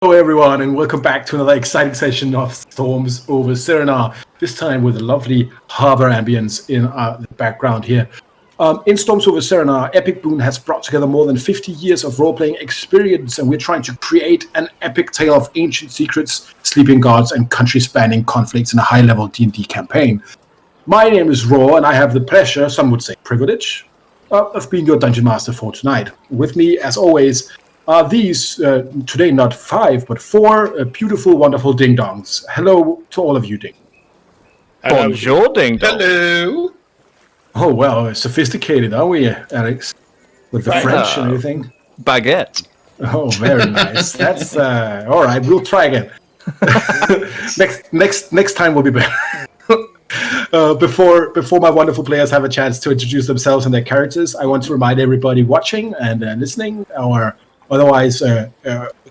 Hello everyone, and welcome back to another exciting session of Storms over Cerenar. This time with a lovely harbor ambience in the background here. In Storms over Cerenar, Epic Boon has brought together more than 50 years of role-playing experience, and we're trying to create an epic tale of ancient secrets, sleeping gods, and country-spanning conflicts in a high-level D&D campaign. My name is Raw, and I have the pleasure, some would say privilege, of being your Dungeon Master for tonight. With me, as always, are these, today not 5, but 4 beautiful, wonderful ding-dongs. Hello to all of you, ding. Bonjour, ding-dong. Hello. Oh, well, sophisticated, are we, Alex? With the French and everything? Baguette. Oh, very nice. That's, all right, we'll try again. Next time will be better. Before my wonderful players have a chance to introduce themselves and their characters, I want to remind everybody watching and listening, or otherwise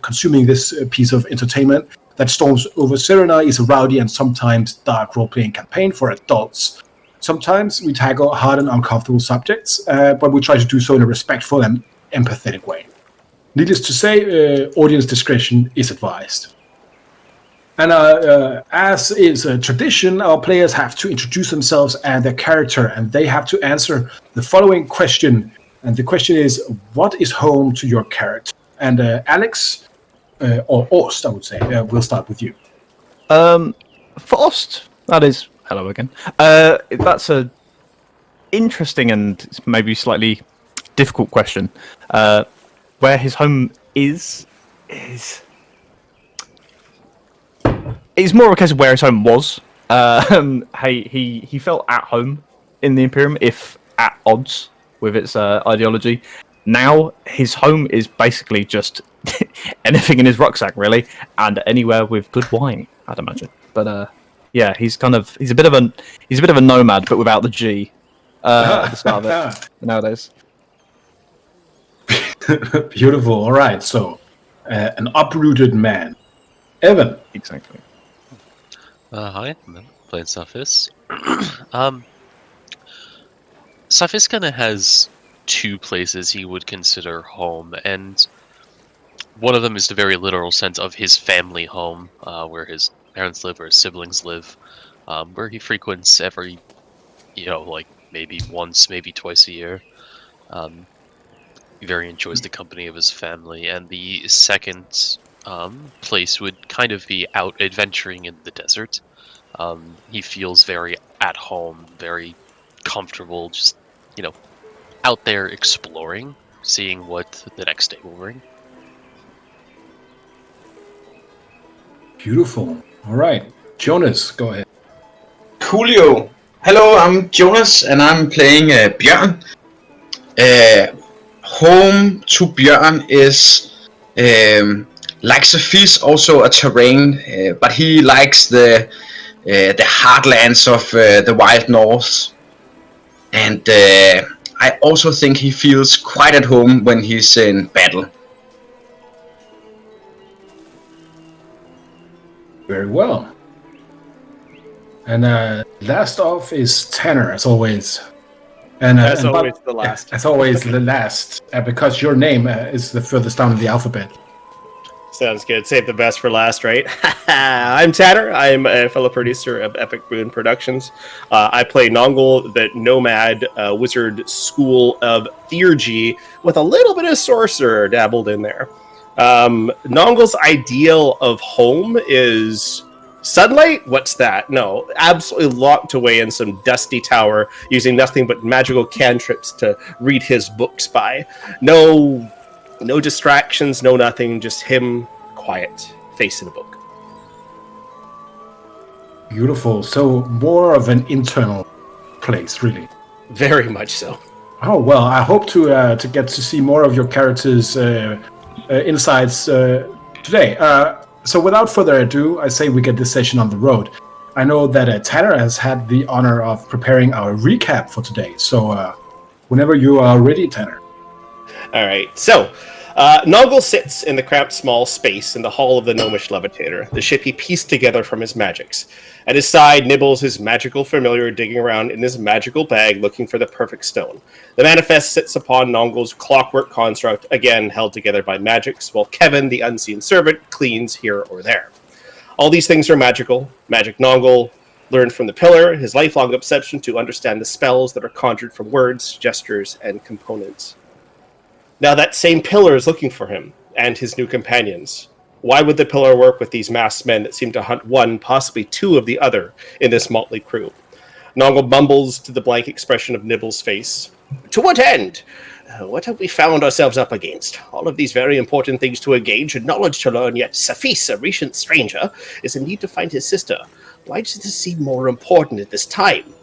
consuming this piece of entertainment, that Storms over Cerenar is a rowdy and sometimes dark role-playing campaign for adults. Sometimes we tackle hard and uncomfortable subjects, but we try to do so in a respectful and empathetic way. Needless to say, audience discretion is advised. And as is a tradition, our players have to introduce themselves and their character, and they have to answer the following question. And the question is, what is home to your character? And Alex, or Orst, I would say, we'll start with you. For Orst, that is, hello again. That's a interesting and maybe slightly difficult question. Where his home is more of a case of where his home was. He felt at home in the Imperium, if at odds with its ideology. Now his home is basically just anything in his rucksack, really, and anywhere with good wine, I'd imagine. But yeah, he's a bit of a nomad, but without the G at the start of it nowadays. Beautiful. All right, so an uprooted man, Evan. Exactly. Hi, I'm playing Safis. Safis kind of has 2 places he would consider home, and one of them is the very literal sense of his family home, where his parents live or his siblings live, where he frequents every, like maybe once, maybe twice a year. He very enjoys the company of his family, and the second place would kind of be out adventuring in the desert. He feels very at home, very comfortable, just, out there exploring, seeing what the next day will bring. Beautiful. All right, Jonas, go ahead. Coolio. Hello, I'm Jonas, and I'm playing Bjørn. Home to Bjørn is, like Sophie's, also a terrain, but he likes the heartlands of the wild north. And I also think he feels quite at home when he's in battle. Very well. And last off is Tanner, as always. And always the last. As always, the last, because your name is the furthest down in the alphabet. Sounds good. Save the best for last, right? I'm Tanner. I'm a fellow producer of Epic Boon Productions. I play Nongol, the nomad wizard school of theurgy, with a little bit of sorcerer dabbled in there. Nongol's ideal of home is sunlight? What's that? No, absolutely locked away in some dusty tower, using nothing but magical cantrips to read his books by. No distractions, no nothing, just him, quiet, facing a book. Beautiful. So more of an internal place, really. Very much so. Oh, well, I hope to get to see more of your characters' insights today. So without further ado, I say we get this session on the road. I know that Tanner has had the honor of preparing our recap for today. So whenever you are ready, Tanner. All right. So Noggle sits in the cramped small space in the hull of the gnomish levitator, the ship he pieced together from his magics. At his side, Nibbles, his magical familiar, digging around in his magical bag looking for the perfect stone. The manifest sits upon Nongle's clockwork construct, again held together by magics, while Kevin, the unseen servant, cleans here or there. All these things are magical. Magic Nongle learned from the pillar, his lifelong obsession to understand the spells that are conjured from words, gestures, and components. Now that same pillar is looking for him, and his new companions. Why would the pillar work with these masked men that seem to hunt one, possibly two of the other, in this motley crew? Nongle mumbles to the blank expression of Nibble's face. To what end? What have we found ourselves up against? All of these very important things to engage and knowledge to learn, yet Safis, a recent stranger, is in need to find his sister. Why does this seem more important at this time?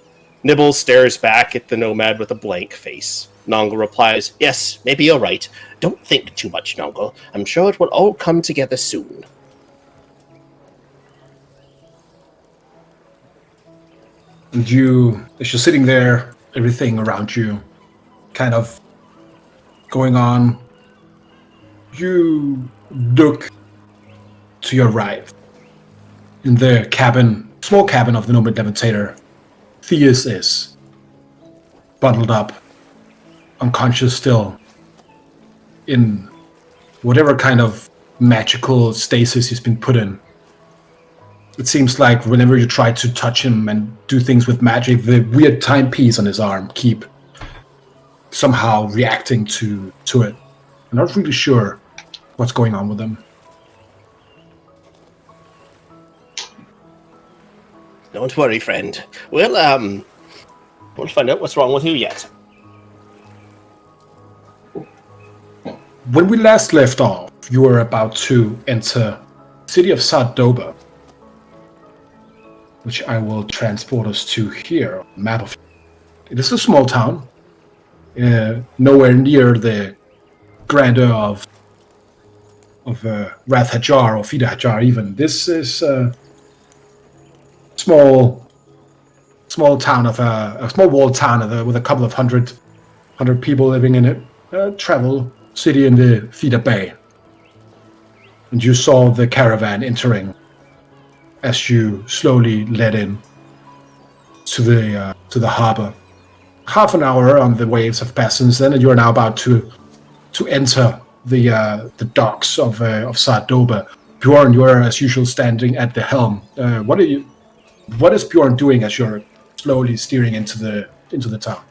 Nibble stares back at the nomad with a blank face. Nongle replies, yes, maybe you're right. Don't think too much, Nongle. I'm sure it will all come together soon. And as you're sitting there, everything around you kind of going on, you look to your right. In the small cabin of the Nomad Levitator, Theus is bundled up, unconscious still, in whatever kind of magical stasis he's been put in. It seems like whenever you try to touch him and do things with magic, the weird timepiece on his arm keep somehow reacting to it. I'm not really sure what's going on with him. Don't worry, friend. We'll find out what's wrong with you yet. When we last left off, you were about to enter the city of Sardoba, which I will transport us to here on the map of. It is a small town, nowhere near the grandeur of Rath Hajar or Fida Hajar even. This is a small town of a small walled town with a couple of hundred people living in it. Travel city in the Fida Bay. And you saw the caravan entering as you slowly led in to the harbor. Half an hour on the waves have passed since then, and you are now about to enter the docks of Sardoba. Bjorn, you are as usual standing at the helm. What is Bjorn doing as you're slowly steering into the town?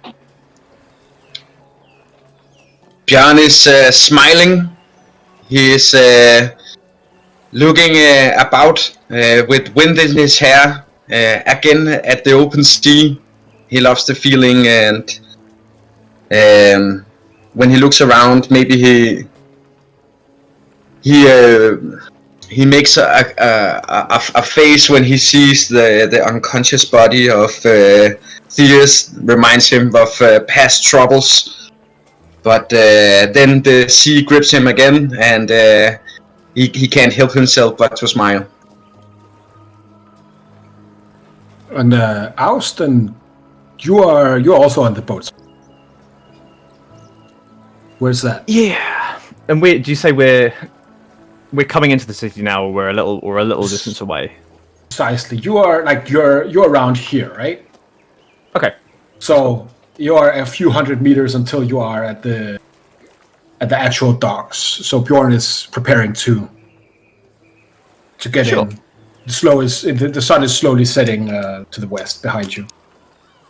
Bjorn is smiling. He is looking about with wind in his hair. Again at the open sea. He loves the feeling, and when he looks around, maybe he makes a face when he sees the unconscious body of Theus. Reminds him of past troubles. But then the sea grips him again, and he can't help himself but to smile. And Austin, you're also on the boat. Where's that? Yeah. And do you say we're coming into the city now, or we're a little distance away? Precisely. You're around here, right? Okay. So you are a few hundred meters until you are at the actual docks. So Bjorn is preparing to get in. The sun is slowly setting to the west behind you.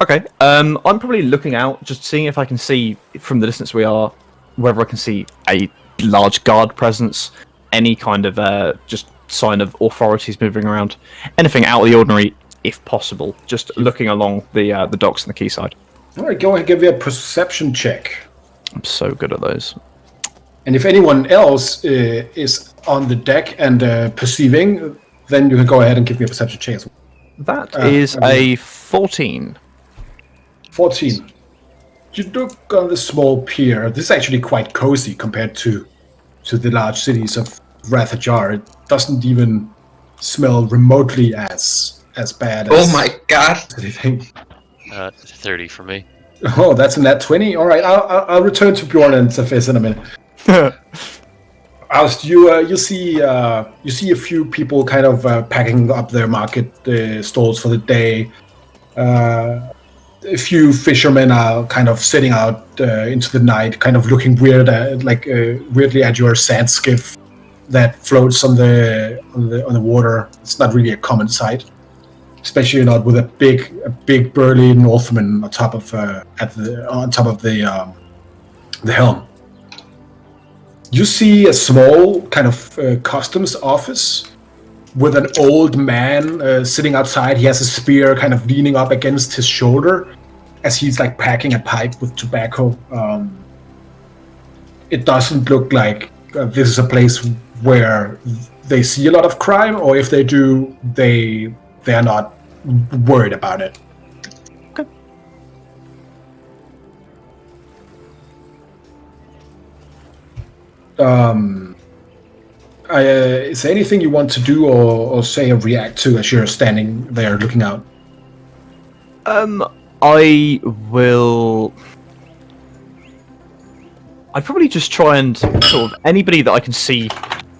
Okay. I'm probably looking out, just seeing if I can see from the distance we are, whether I can see a large guard presence, any kind of just sign of authorities moving around, anything out of the ordinary, if possible. Just looking along the docks and the quayside. All right, go ahead and give me a perception check. I'm so good at those. And if anyone else is on the deck and perceiving, then you can go ahead and give me a perception check as well. That is a 14. 14. You look on the small pier. This is actually quite cozy compared to the large cities of Rath Hajar. It doesn't even smell remotely as bad as... Oh my god! Anything. 30 for me. Oh, that's a nat 20? Alright, I'll return to Bjorn and Safis in a minute. Aust, you see a few people kind of packing up their market stalls for the day. A few fishermen are kind of sitting out into the night, kind of looking weirdly at your sand skiff that floats on the water. It's not really a common sight, especially not with a big burly Northman on top of the helm. You see a small kind of customs office with an old man sitting outside. He has a spear kind of leaning up against his shoulder as he's like packing a pipe with tobacco. It doesn't look like this is a place where they see a lot of crime, or if they do, they are not worried about it. Okay. Is there anything you want to do or say or react to as you're standing there looking out? I will. I'd probably just try and sort of anybody that I can see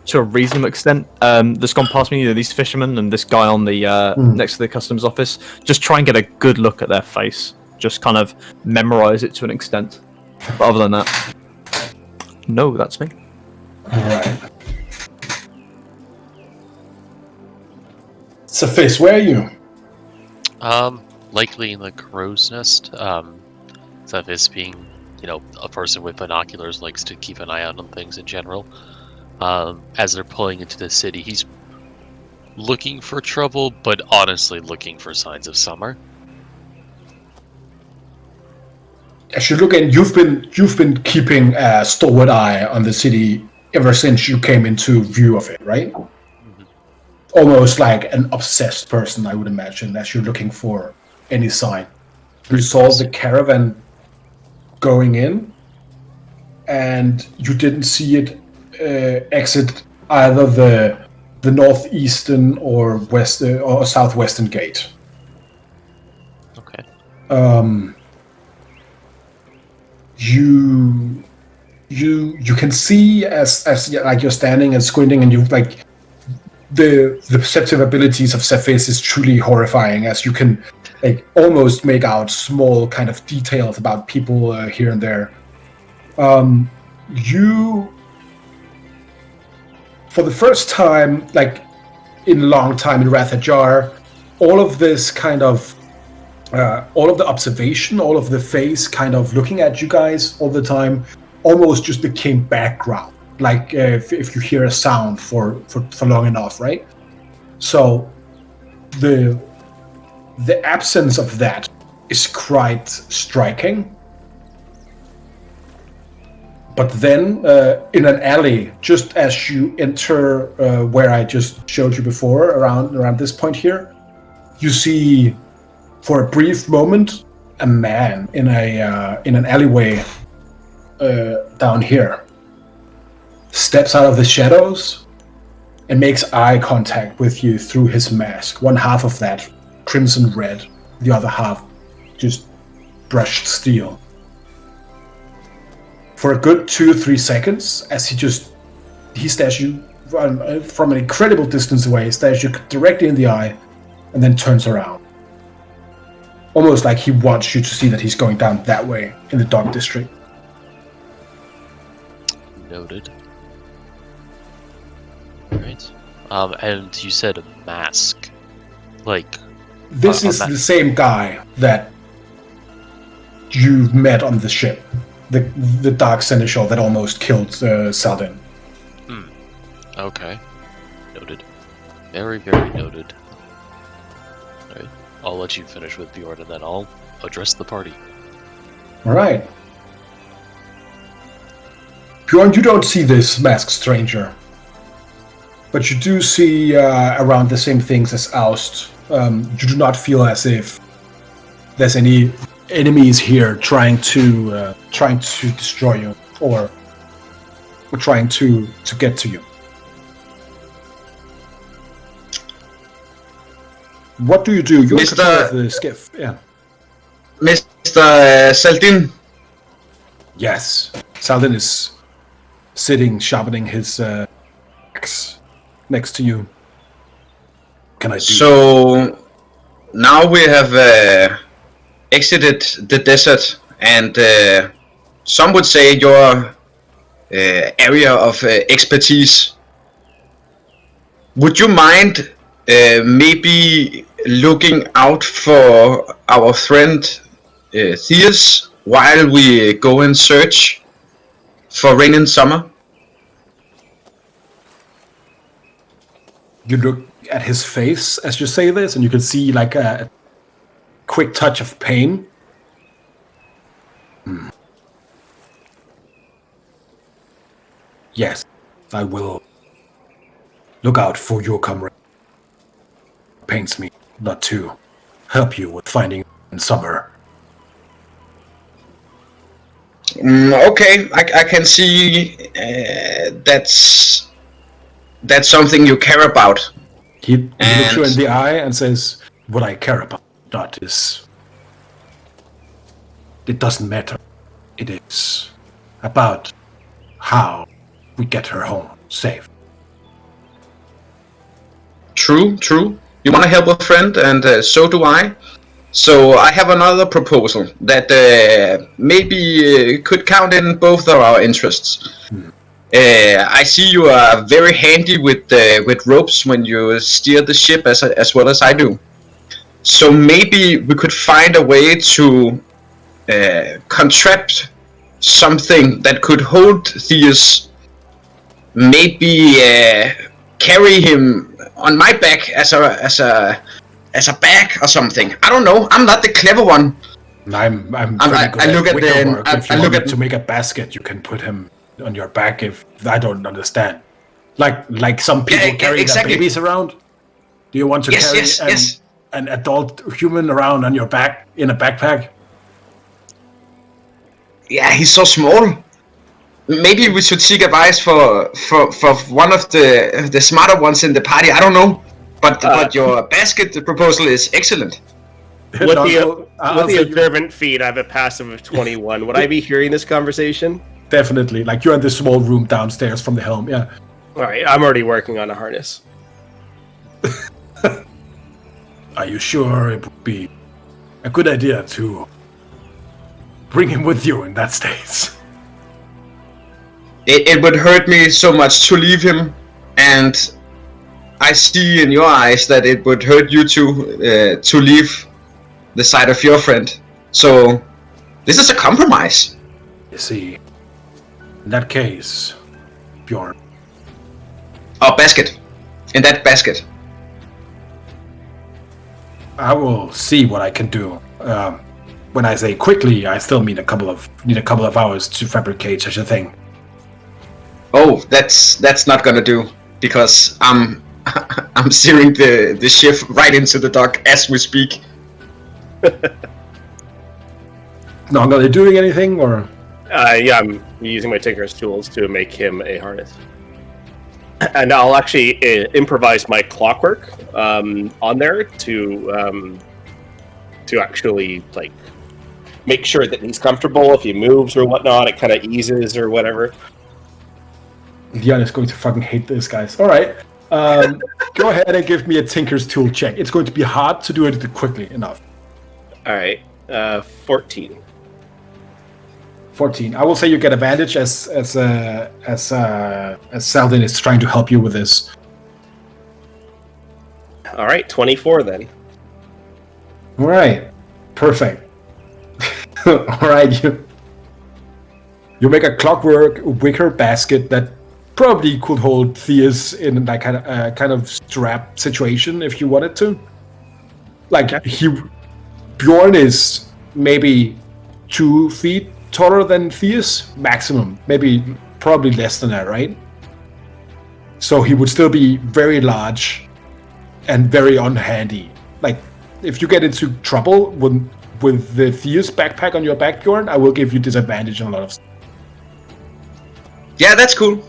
to a reasonable extent that's gone past me, these fishermen and this guy on the next to the customs office. Just try and get a good look at their face. Just kind of memorize it to an extent. But other than that, no, that's me. All right. Cephis, where are you? Likely in the crow's nest. Cephis being, a person with binoculars likes to keep an eye out on things in general. As they're pulling into the city, he's looking for trouble, but honestly looking for signs of summer. As you look in, you've been keeping a stalwart eye on the city ever since you came into view of it, right? Mm-hmm. Almost like an obsessed person, I would imagine, as you're looking for any sign. You saw the caravan going in, and you didn't see it exit either the northeastern or west or southwestern gate. Okay. You can see as like you're standing and squinting, and you like the perceptive abilities of Cephis is truly horrifying, as you can like almost make out small kind of details about people here and there. You, for the first time, like in a long time in Rathajar, all of this kind of all of the observation, all of the face kind of looking at you guys all the time, almost just became background. Like if you hear a sound for long enough, right? So the absence of that is quite striking. But then in an alley, just as you enter where I just showed you before, around this point here, you see, for a brief moment, a man in an alleyway down here steps out of the shadows and makes eye contact with you through his mask. One half of that crimson red, the other half just brushed steel. For a good 2 or 3 seconds, as he stares you from an incredible distance away, stares you directly in the eye, and then turns around. Almost like he wants you to see that he's going down that way in the Dark District. Noted. Right. And you said a mask. Like... This is the same guy that you met on the ship. The Dark Seneschal that almost killed Saldin. Okay. Noted. Very, very noted. Alright. I'll let you finish with Bjorn, and then I'll address the party. Alright. Bjorn, you don't see this masked stranger. But you do see around the same things as Aust. You do not feel as if there's any enemies here trying to destroy you or trying to get to you. What do? You're in control of the skiff, yeah. Mr. Saldin? Yes, Saldin is sitting, sharpening his axe next to you. Can I do? So now we have exited the desert, and some would say your area of expertise. Would you mind maybe looking out for our friend Theus while we go and search for Rain in Summer? You look at his face as you say this, and you can see like a quick touch of pain. Yes, I will look out for your comrade. Pains me not to help you with finding in summer. Okay, I can see that's something you care about. He looks you in the eye and says, "What I care about not is. It doesn't matter. It is about how we get her home safe." True. You want to help a friend, and so do I. So I have another proposal that maybe could count in both of our interests. I see you are very handy with ropes when you steer the ship as well as I do. So maybe we could find a way to contract something that could hold Theus. Maybe carry him on my back as a bag or something. I don't know. I'm not the clever one. I'm pretty good at wicker work. If you want to make a basket, you can put him on your back. If I don't understand, like some people carry their babies around. Do you want to carry an adult human around on your back in a backpack? Yeah, he's so small. Maybe we should seek advice for one of the smarter ones in the party. I don't know, but your basket proposal is excellent. With the observant feat, I have a passive of 21. Would I be hearing this conversation? Definitely. Like you're in this small room downstairs from the helm. Yeah. All right, I'm already working on a harness. Are you sure it would be a good idea to bring him with you in that state? It would hurt me so much to leave him, and I see in your eyes that it would hurt you to leave the side of your friend. So this is a compromise. You see, in that case, Bjorn. Oh, basket. In that basket. I will see what I can do. When I say quickly, I still mean need a couple of hours to fabricate such a thing. Oh, that's not gonna do, because I'm steering the ship right into the dock as we speak. Not really doing anything, or? Yeah, I'm using my Tinker's tools to make him a harness. And I'll actually improvise my clockwork on there to actually like make sure that he's comfortable. If he moves or whatnot, it kind of eases or whatever. Dion is going to fucking hate this, guys. All right, go ahead and give me a Tinker's tool check. It's going to be hard to do it quickly enough. All right, 14. 14. I will say you get advantage as Saldin is trying to help you with this. All right, 24 then. All right, perfect. All right, you make a clockwork wicker basket that probably could hold Theus in that kind of strap situation if you wanted to. Like Bjorn is maybe 2 feet taller than Theus, maximum. Probably less than that, right? So he would still be very large and very unhandy. Like, if you get into trouble with the Theus backpack on your back, Bjorn, I will give you disadvantage on a lot of stuff. Yeah, that's cool.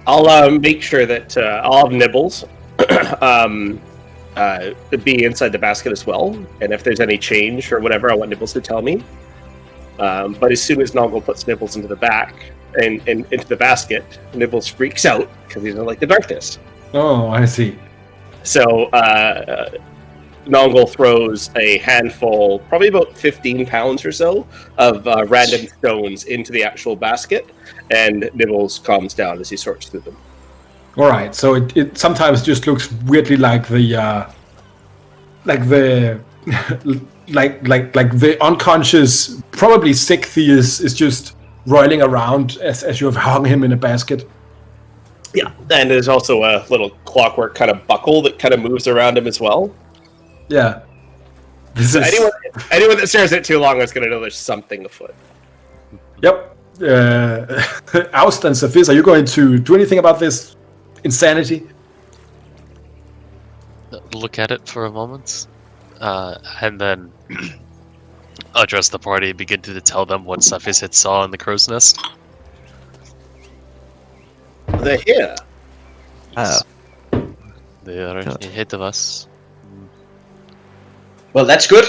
I'll make sure that I'll have Nibbles be inside the basket as well. And if there's any change or whatever, I want Nibbles to tell me. But as soon as Noggle puts Nibbles into the back, into the basket, Nibbles freaks out because he doesn't like the darkness. Oh, I see. So Nongol throws a handful, probably about 15 pounds or so, of random stones into the actual basket, and Nibbles calms down as he sorts through them. All right. So it sometimes just looks weirdly like the the unconscious, probably sick Theus is just roiling around as you have hung him in a basket. Yeah, and there's also a little clockwork kind of buckle that kind of moves around him as well. Yeah. So anyone that stares at it too long is going to know there's something afoot. Yep. Oust and Saphis, are you going to do anything about this insanity? Look at it for a moment, and then address the party and begin to tell them what Cephis had saw in the crow's nest. They're here. They are ahead of us. Well, that's good.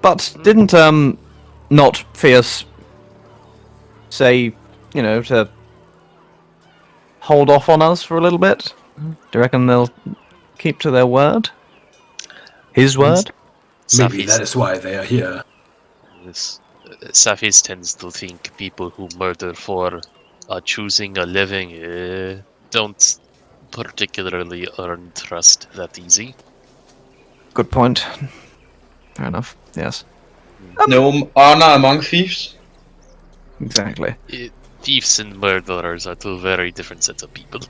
But didn't not Fierce say, to hold off on us for a little bit? Do you reckon they'll keep to their word? His word? Maybe that is why they are here. Cephis tends to think people who murder for choosing a living don't particularly earn trust that easy. Good point. Fair enough, yes. No honor among thieves. Exactly. Thieves and murderers are two very different sets of people.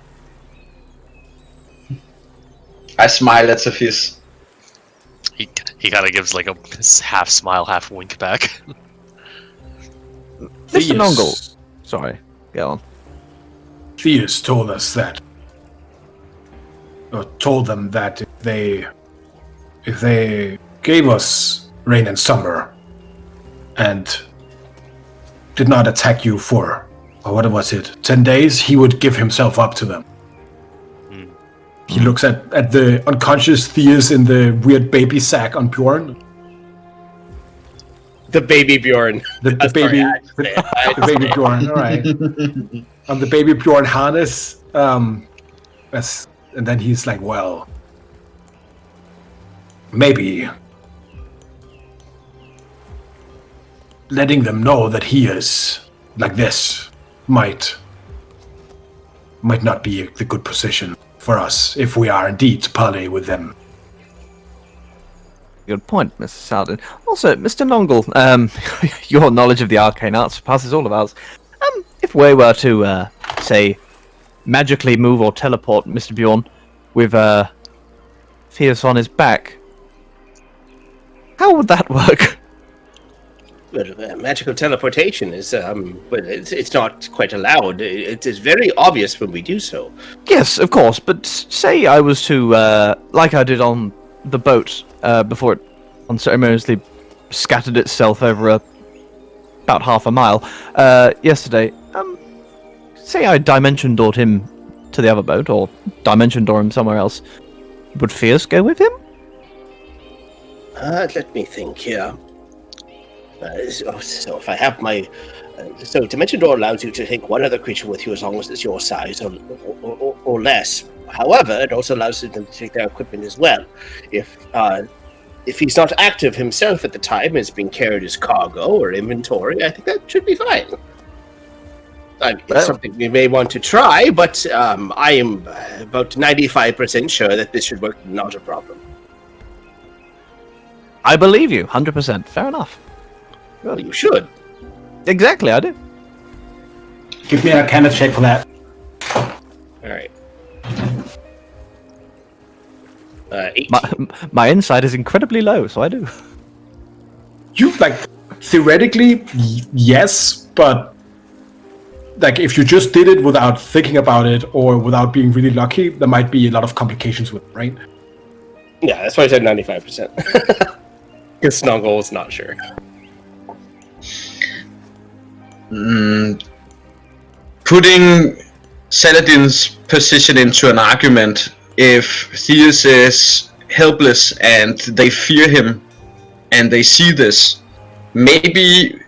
I smile at Cephis. He kind of gives like a half smile, half wink back. Mr. Nongle. Sorry, go on. Theus told us that, or told them that if they gave us rain and summer and did not attack you for, or what was it, 10 days, he would give himself up to them. He looks at the unconscious Theus in the weird baby sack on Bjorn. The baby Bjorn. The baby Bjorn, alright. On the baby Bjorn harness. And then he's like, well, maybe letting them know that he is like this might not be the good position for us if we are indeed to parley with them. Good point, Mr. Salden. Also, Mr. Nongle, your knowledge of the arcane arts surpasses all of ours. If we were to, say, magically move or teleport Mr. Bjorn with Fierce on his back, how would that work? Well, magical teleportation is, it's not quite allowed. It is very obvious when we do so. Yes, of course, but say I was to, like I did on the boat, before it unceremoniously scattered itself over about half a mile, yesterday, say I dimension doored him to the other boat, or dimension door him somewhere else, would Fierce go with him? Let me think here. So if I have my... so Dimension Door allows you to take one other creature with you as long as it's your size or less. However, it also allows them to take their equipment as well. If he's not active himself at the time, it's being carried as cargo or inventory, I think that should be fine. It's something we may want to try, but I am about 95% sure that this should work, not a problem. I believe you, 100%. Fair enough. Well, you should. Exactly, I do. Give me a Arcana check for that. Alright. 18. My insight is incredibly low, so I do. You, theoretically, yes, but, if you just did it without thinking about it or without being really lucky, there might be a lot of complications with it, right? Yeah, that's why I said 95%. Because Snuggle was not sure. Putting Saladin's position into an argument, if Theus is helpless and they fear him and they see this, maybe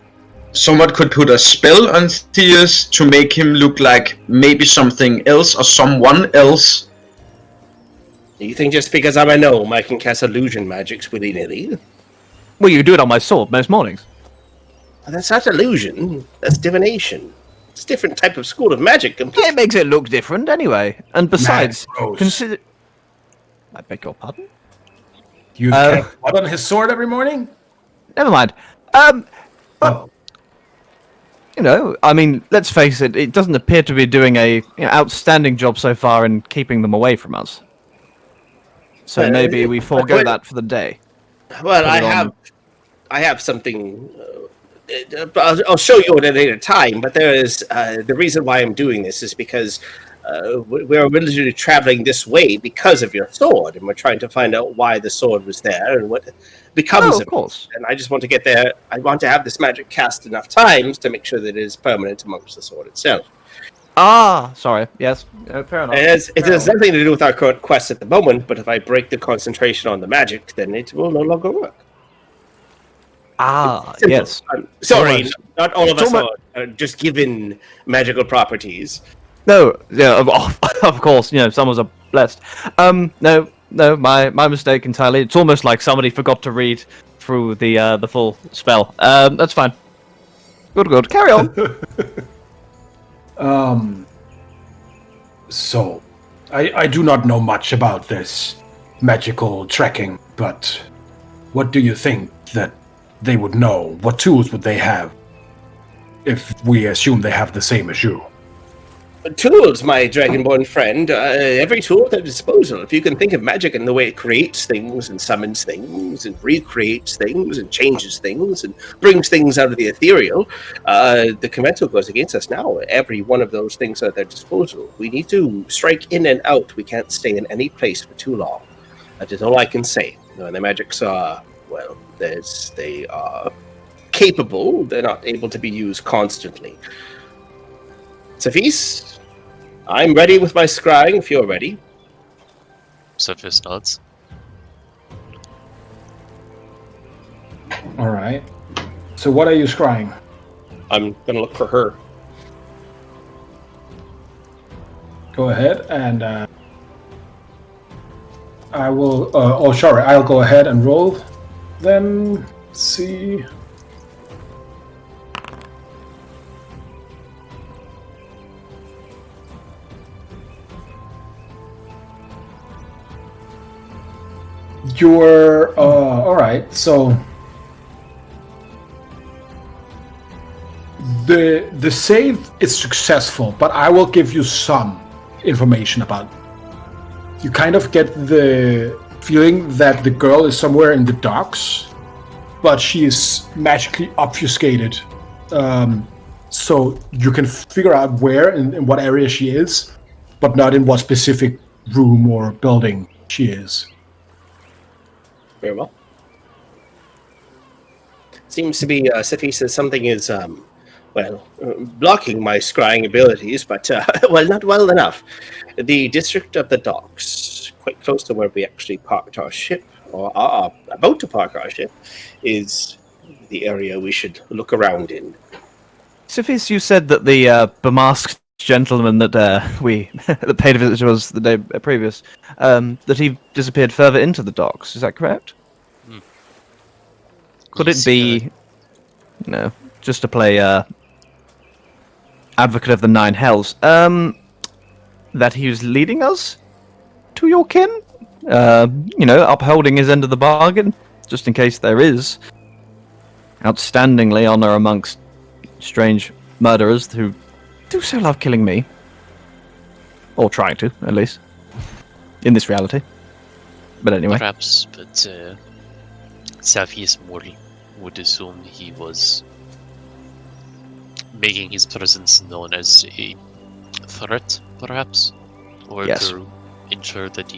someone could put a spell on Theus to make him look like maybe something else or someone else. You think just because I'm a gnome, I can cast illusion magics willy-nilly? Well, you do it on my sword most mornings. That's not illusion. That's divination. It's a different type of school of magic. It makes it look different anyway. And besides, gross. consider... I beg your pardon? You kept blood on his sword every morning? Never mind. But, you know, I mean, let's face it, it doesn't appear to be doing a outstanding job so far in keeping them away from us. So maybe we forego that for the day. Well, I have something. I'll show you at a later time. But there is the reason why I'm doing this is because we're literally traveling this way because of your sword, and we're trying to find out why the sword was there and what becomes of course. it. And I just want to get there. I want to have this magic cast enough times to make sure that it is permanent amongst the sword itself. Sorry. Yes. Fair enough. It has nothing to do with our current quest at the moment, but if I break the concentration on the magic, then it will no longer work. Simple. Yes. Sorry, not all of us are just given magical properties. No, yeah, of course, you know, some of us are blessed. No, my mistake entirely. It's almost like somebody forgot to read through the full spell. That's fine. Good. Carry on. So, I do not know much about this magical trekking, but what do you think that they would know? What tools would they have if we assume they have the same as you? Tools, my dragonborn friend. Every tool at their disposal. If you can think of magic in the way it creates things and summons things and recreates things and changes things and brings things out of the ethereal, the conventional goes against us now. Every one of those things are at their disposal. We need to strike in and out. We can't stay in any place for too long. That is all I can say. The magics are, well, they are capable. They're not able to be used constantly. Cephis, I'm ready with my scrying if you're ready. Cephis nods. All right. So what are you scrying? I'm going to look for her. Go ahead, and I will... I'll go ahead and roll. Then, see... You're all right. So the save is successful, but I will give you some information about it. You kind of get the feeling that the girl is somewhere in the docks, but she is magically obfuscated. So you can figure out where and in what area she is, but not in what specific room or building she is. Very well. Seems to be, Cephis says something is, blocking my scrying abilities, but, not well enough. The district of the docks, quite close to where we actually parked our ship, or are about to park our ship, is the area we should look around in. Cephis, you said that the bemasked gentleman that that paid a visit to us the day previous, that he disappeared further into the docks. Is that correct? Could it be, just to play advocate of the Nine Hells, that he was leading us to your kin? Upholding his end of the bargain, just in case there is outstandingly honor amongst strange murderers who do so love killing me. Or trying to, at least. In this reality. But anyway. Perhaps, but Cephis would assume he was making his presence known as a threat, perhaps? Or to ensure that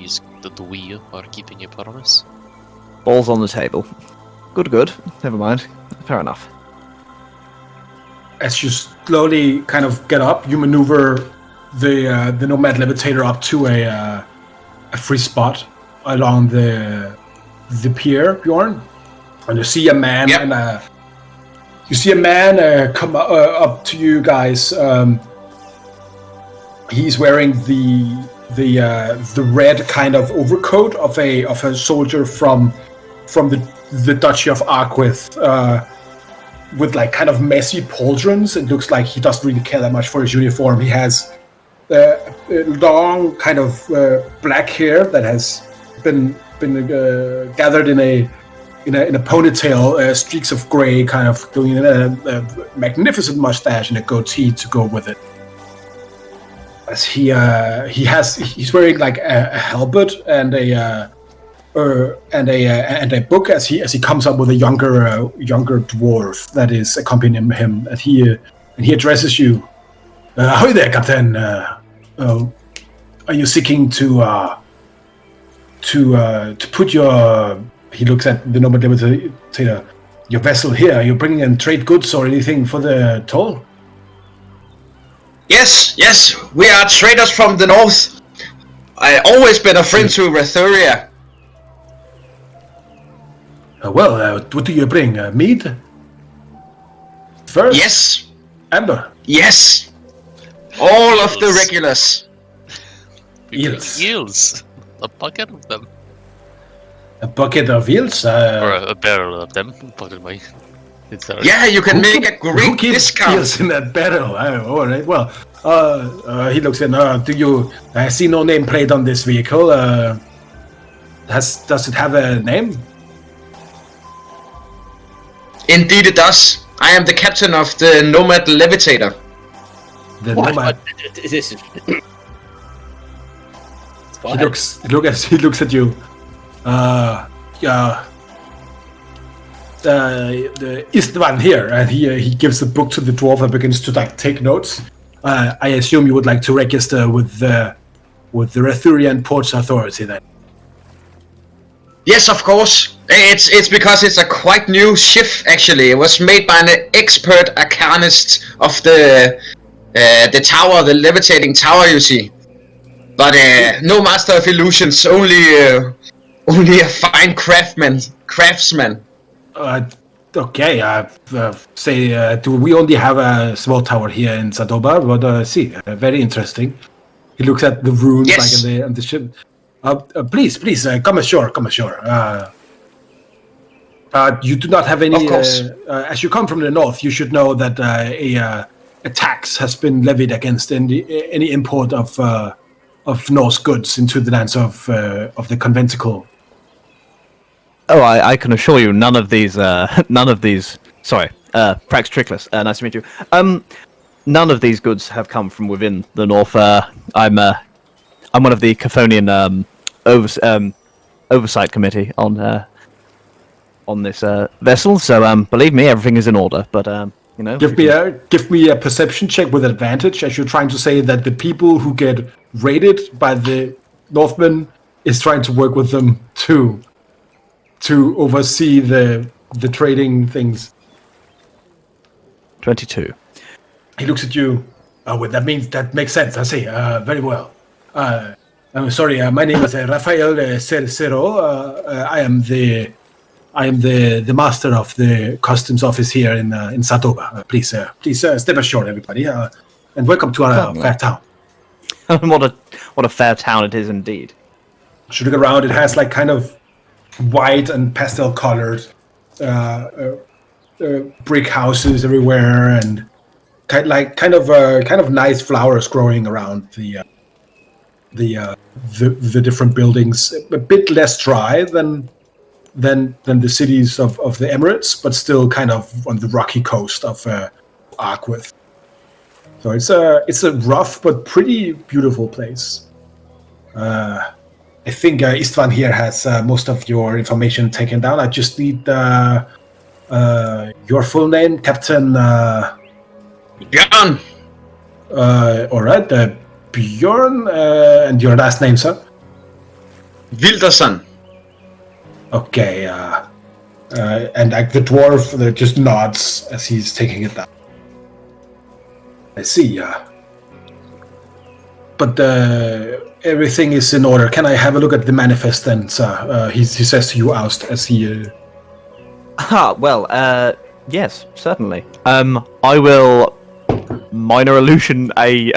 we are keeping a promise? Balls on the table. Good. Never mind. Fair enough. As you slowly kind of get up, you maneuver the Nomad Levitator up to a free spot along the pier, Bjorn. And you see a man You see a man come up to you guys. He's wearing the red kind of overcoat of a soldier from the Duchy of Arquith, with like kind of messy pauldrons. It looks like he doesn't really care that much for his uniform. He has long kind of black hair that has been gathered in a ponytail, streaks of gray, kind of doing a magnificent mustache and a goatee to go with it. As he's wearing like a helmet and a book as he comes up with a younger dwarf that is accompanying him, and he addresses you. Hi there, Captain. Are you seeking to put your? He looks at the Nomad Limitator. Your vessel here. Are you bringing in trade goods or anything for the toll? Yes, we are traders from the north. I always been a friend to Rethuria. What do you bring? Mead? First? Yes. Amber? Yes. All of the regulars. Eels. A bucket of them. A bucket of eels? Or a barrel of them. Pardon my... Yeah, you can make a great discount. Eels in that barrel? All right. Well, he looks in. Do you? I see no nameplate on this vehicle. Does it have a name? Indeed, it does. I am the captain of the Nomad Levitator. The Nomad. This is... He looks at you. The Istvan here, and he gives the book to the dwarf and begins to like take notes. I assume you would like to register with the Rethurian Ports Authority then. Yes, of course. It's because it's a quite new ship. Actually, it was made by an expert arcanist of the tower, the levitating tower. You see, but no master of illusions. Only a fine craftsman. Okay, do we only have a small tower here in Sadoba? But very interesting. He looks at the runes like in the ship. Please, come ashore. You do not have any. Of course. As you come from the north, you should know that a tax has been levied against any import of Norse goods into the lands of the conventicle. Oh, I can assure you, none of these. Sorry, Prax Trickless. Nice to meet you. None of these goods have come from within the north. I'm one of the Caphonian oversight committee on this vessel. So believe me, everything is in order. But you know, give me a perception check with advantage, as you're trying to say that the people who get raided by the Northmen is trying to work with them to oversee the trading things. 22. He looks at you. Well, that makes sense. I see. Very well. I'm sorry. My name is Rafael Cercero. I am the master of the customs office here in Sadoba. Please step ashore, everybody, and welcome to our fair town. What a fair town it is indeed. Should look around. It has like kind of white and pastel colored brick houses everywhere, and kind of nice flowers growing around the different buildings. A bit less dry than the cities of the Emirates, but still kind of on the rocky coast of Arquith. So it's a rough but pretty beautiful place. I think Istvan here has most of your information taken down. I just need your full name, Captain. Bjorn. All right, Bjorn, and your last name, sir. Wilderson. Okay, and like the dwarf just nods as he's taking it down. I see. But everything is in order. Can I have a look at the manifest then, sir? He says to you, Oust, as he... Well, Yes, certainly. I will minor illusion a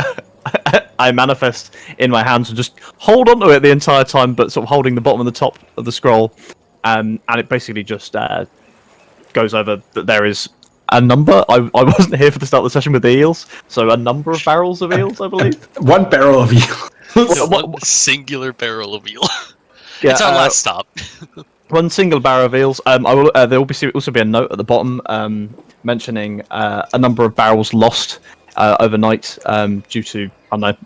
I manifest in my hands and just hold on to it the entire time, but sort of holding the bottom and the top of the scroll, and it basically just goes over that there is a number. I wasn't here for the start of the session with the eels, so a number of barrels of eels, I believe. One barrel of eel. One singular barrel of eel. Yeah, It's our last stop. One single barrel of eels. I will. There will also be a note at the bottom mentioning a number of barrels lost overnight due to, I don't know,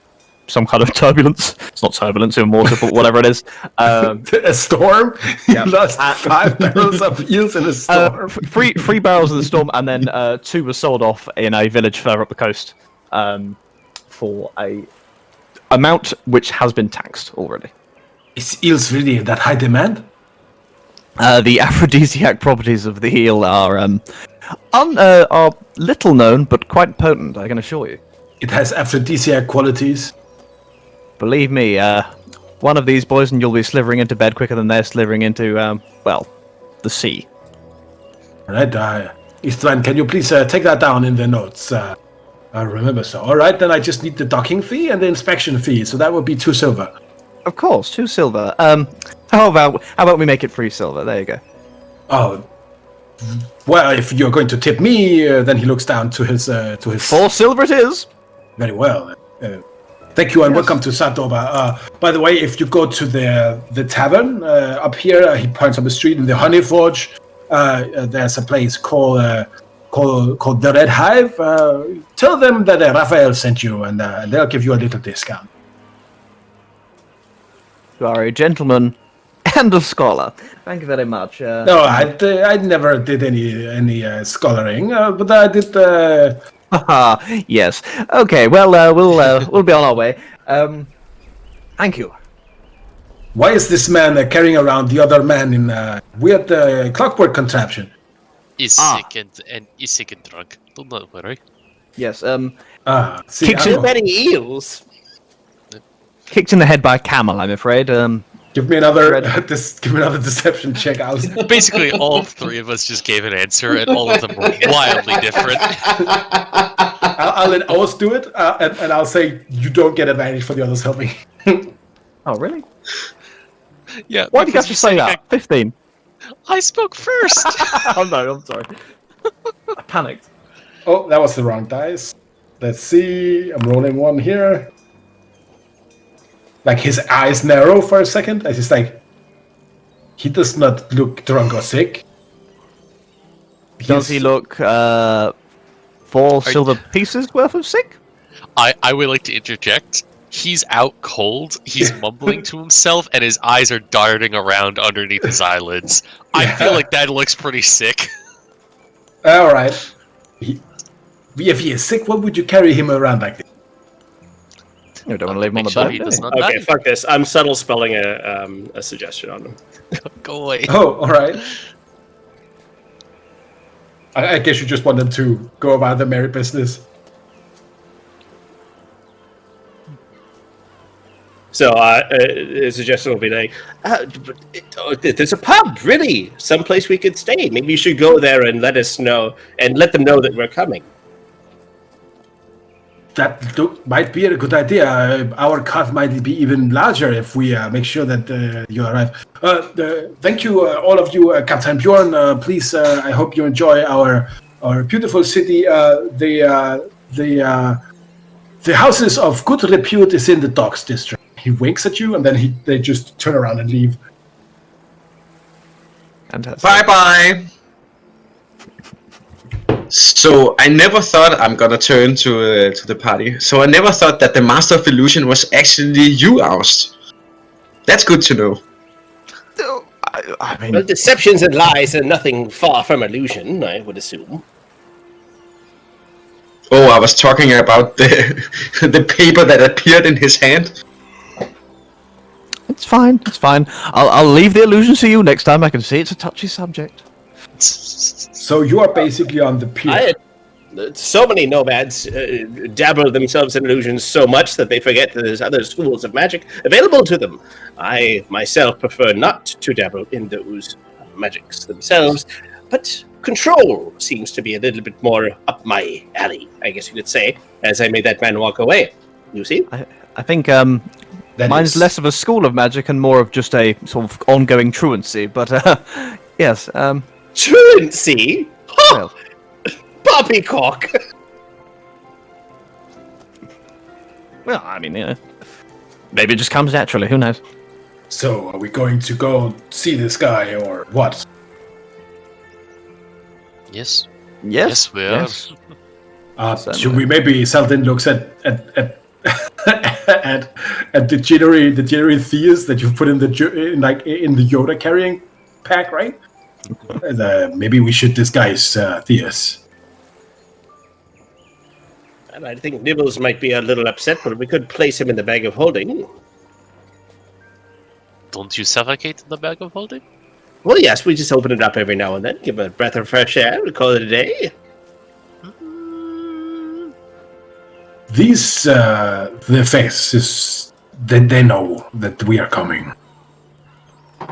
some kind of turbulence. It's not turbulence in water, but whatever it is. A storm? Yeah. You lost 5 barrels of eels in a storm. Three barrels in the storm, and then 2 were sold off in a village further up the coast for a amount which has been taxed already. Is eels really in that high demand? The aphrodisiac properties of the eel are little known, but quite potent, I can assure you. It has aphrodisiac qualities. Believe me, one of these boys and you'll be slithering into bed quicker than they're slithering into, the sea. Alright, Istvan, can you please take that down in the notes? I remember so. Alright, then I just need the docking fee and the inspection fee, so that would be 2 silver. Of course, 2 silver. How about we make it 3 silver? There you go. Oh, well, if you're going to tip me, then he looks down to his 4 silver it is. Very well. Thank you and welcome to Sadoba. By the way, if you go to the tavern up here, he points up the street in the Honey Forge. There's a place called the Red Hive. Tell them that Raphael sent you, and they'll give you a little discount. You are a gentleman and a scholar. Thank you very much. No, I never did any scholaring, but I did. Yes. Okay. Well, we'll be on our way. Thank you. Why is this man carrying around the other man in weird clockwork contraption? He's sick and he's sick and drunk. Don't worry. Yes. See, Kicks Too many eels. Kicked in the head by a camel, I'm afraid. Give me another deception check. Basically, all 3 of us just gave an answer, and all of them were wildly different. I'll let Oz do it, and I'll say you don't get advantage for the others helping. Oh, really? Yeah. Why did you have because to you're say saying that? 15. I spoke first. Oh no, I'm sorry. I panicked. Oh, that was the wrong dice. Let's see. I'm rolling one here. Like his eyes narrow for a second, as he's like, he does not look drunk or sick. Does he look 4 silver pieces worth of sick? I would like to interject. He's out cold. He's mumbling to himself, and his eyes are darting around underneath his eyelids. I feel like that looks pretty sick. All right. If he is sick, what would you carry him around like this? You don't want to leave him on the Make sure boat, he do does you? not Okay, die. fuck this. I'm subtle spelling a suggestion on them. Go away. Oh, all right. I guess you just want them to go about their merry business. So a suggestion will be like, there's a pub, really, someplace we could stay. Maybe you should go there and let us know, and let them know that we're coming. That might be a good idea. Our cut might be even larger if we make sure that you arrive. Thank you, all of you, Captain Bjorn. Please, I hope you enjoy our beautiful city. The houses of good repute is in the docks district. He winks at you, and then they just turn around and leave. Fantastic. Bye-bye. So I never thought I'm gonna turn to the party. So I never thought that the Master of Illusion was actually you, Aust. That's good to know. I mean, Well, deceptions and lies are nothing far from illusion, I would assume. Oh, I was talking about the paper that appeared in his hand. it's fine. It's fine. I'll leave the illusion to you next time. I can see it's a touchy subject. So you are basically on the pier. So many nomads dabble themselves in illusions so much that they forget that there's other schools of magic available to them. I myself prefer not to dabble in those magics themselves, but control seems to be a little bit more up my alley, I guess you could say, as I made that man walk away. You see? I think That mine's is- less of a school of magic and more of just a sort of ongoing truancy. But yes, Truancy? well, Poppycock! well, I mean, maybe it just comes naturally. Who knows? So, are we going to go see this guy or what? Yes. Yes, Yes, we are. yes. Should we maybe Selden looks at at degenerate Theus that you've put in the in the Yoda carrying pack, right? Maybe we should disguise Theus. And I think Nibbles might be a little upset, but we could place him in the bag of holding. Don't you suffocate in the bag of holding? Well, yes, we just open it up every now and then, give it a breath of fresh air, and call it a day. These the faces they know that we are coming.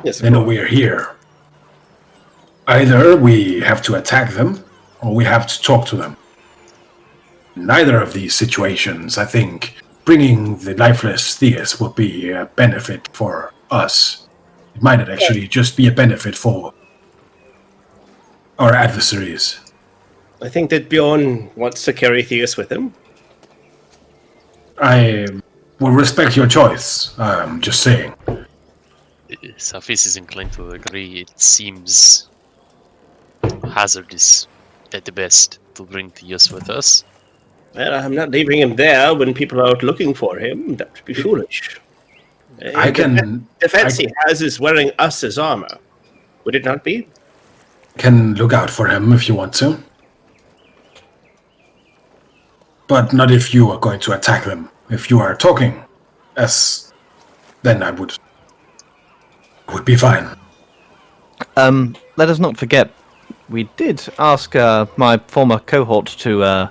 Yes, They know we are here. Either we have to attack them, or we have to talk to them. Neither of these situations, I think, bringing the lifeless Theus will be a benefit for us. It might actually just be a benefit for our adversaries. I think that Bjorn wants to carry Theus with him. I will respect your choice. I'm just saying. Safis is inclined to agree. It seems hazardous at the best to bring Theus with us. Well, I'm not leaving him there when people are out looking for him. That would be foolish. I can Defense he has is wearing us as armor. Would it not be? can look out for him if you want to. But not if you are going to attack them. If you are talking, then I would be fine. Let us not forget, we did ask my former cohort to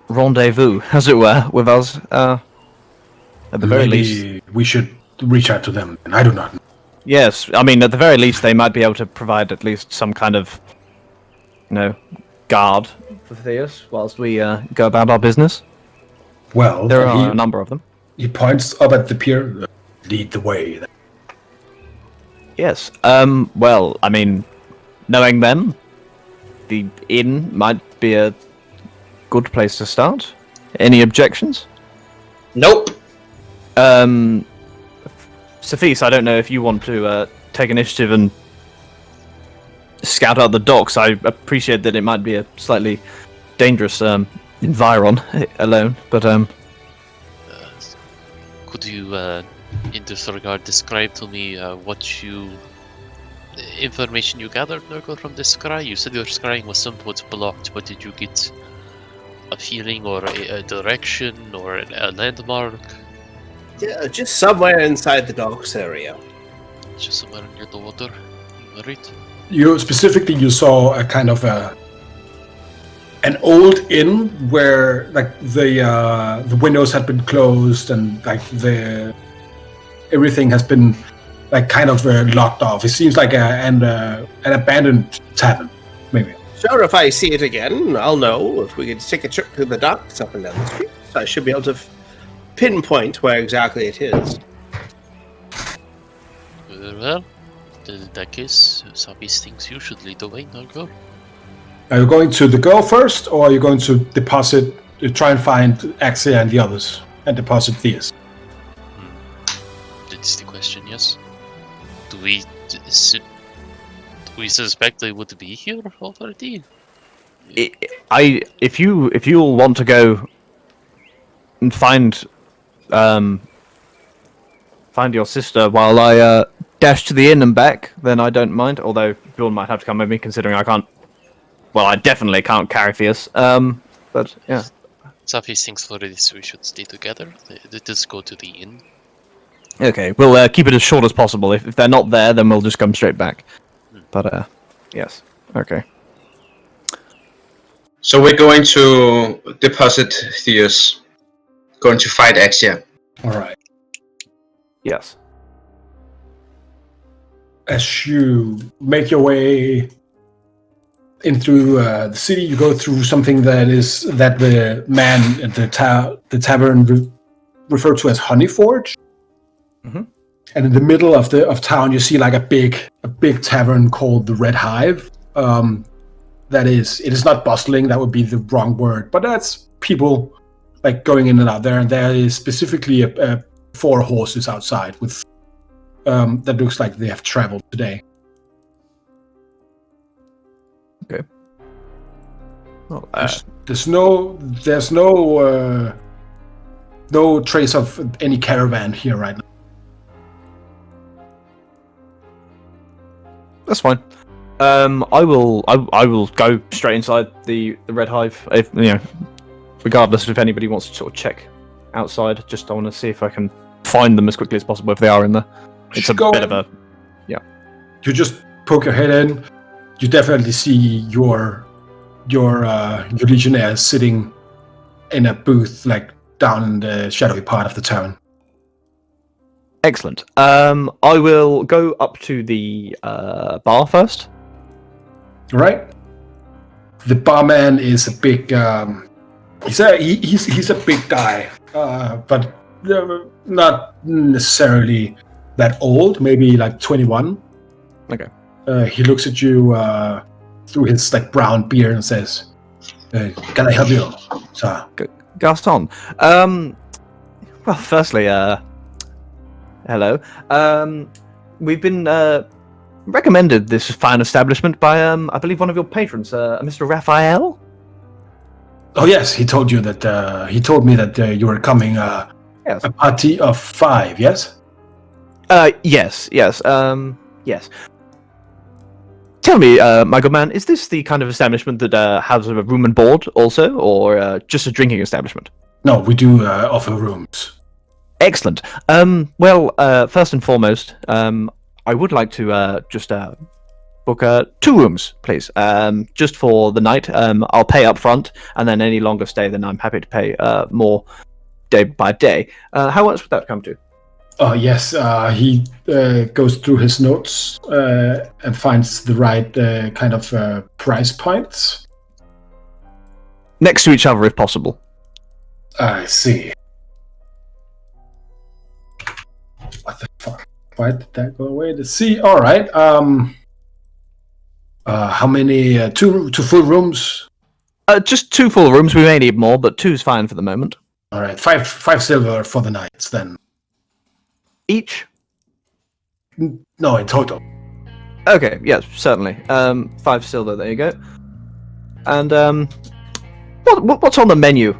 rendezvous, as it were, with us. At the very least, Maybe we should reach out to them. And I do not know. yes. I mean, at the very least, they might be able to provide at least some kind of, guard for Theus whilst we go about our business. Well, There are a number of them. he points up at the pier. Lead the way. Yes. Well, I mean, knowing them, the inn might be a good place to start. Any objections? Nope. Sophis, I don't know if you want to take initiative and scout out the docks. I appreciate that it might be a slightly dangerous environ alone, but Could you, in this regard, describe to me information you gathered, Nurgle, from the scry? You said your scrying was somewhat blocked, but did you get a feeling or a direction or a landmark? Yeah, just somewhere inside the docks area. Just somewhere near the water, right? You saw a kind of an old inn where like the windows had been closed and like everything has been like kind of locked off. It seems like an abandoned tavern, maybe. Sure, if I see it again, I'll know. If we could take a trip to the docks up and down the street, so I should be able to pinpoint where exactly it is. Well, in that case, Sabis thinks you should lead the way, Nurgle. Are you going to the girl first, or are you going to try and find Axia and the others and deposit Theus? That's the question, yes. Do we suspect they would be here already? if you all want to go and find your sister while I dash to the inn and back, then I don't mind. Although Bjorn might have to come with me, considering I can't. Well, I definitely can't carry Theus. But yeah. Safis thinks for this we should stay together. Let us go to the inn. Okay, we'll keep it as short as possible. If they're not there, then we'll just come straight back. But yes. Okay. So we're going to deposit Theus. Going to fight Axia. All right. Yes. As you make your way in through the city. You go through something that the man at the tavern referred to as Honey Forge. Mm-hmm. And in the middle of town, you see like a big tavern called the Red Hive. It is not bustling. That would be the wrong word, but that's people like going in and out there. And there is specifically a 4 horses outside with that looks like they have traveled today. Okay. Well, There's no trace of any caravan here right now. That's fine. I will go straight inside the Red Hive. If regardless if anybody wants to sort of check outside, I want to see if I can find them as quickly as possible if they are in there. It's a bit of a You just poke your head in. You definitely see your legionnaires sitting in a booth, like down in the shadowy part of the town. Excellent. I will go up to the bar first. Right. The barman is a big. He's a big guy, but not necessarily that old. Maybe like 21. Okay. He looks at you through his like brown beard and says, "Can I help you, sir?" Gaston. Well, firstly, hello. We've been recommended this fine establishment by I believe one of your patrons, Mr. Raphael. Oh yes, he told you that. He told me that you were coming. Yes. A party of 5. Yes. Yes. Yes. Tell me, my good man, is this the kind of establishment that has a room and board also, or just a drinking establishment? No, we do offer rooms. Excellent. Well, first and foremost, I would like to just book 2 rooms, please. Just for the night. I'll pay up front, and then any longer stay, then I'm happy to pay more day by day. How much would that come to? Yes, he goes through his notes and finds the right kind of price points. Next to each other, if possible. I see. What the fuck? Why did that go away? Let's see. All right. How many? 2 full rooms? Just 2 full rooms. We may need more, but 2's fine for the moment. All right. 5 silver for the nights then. Each? No, in total. Okay, yes, certainly. 5 silver, there you go. And, what's on the menu?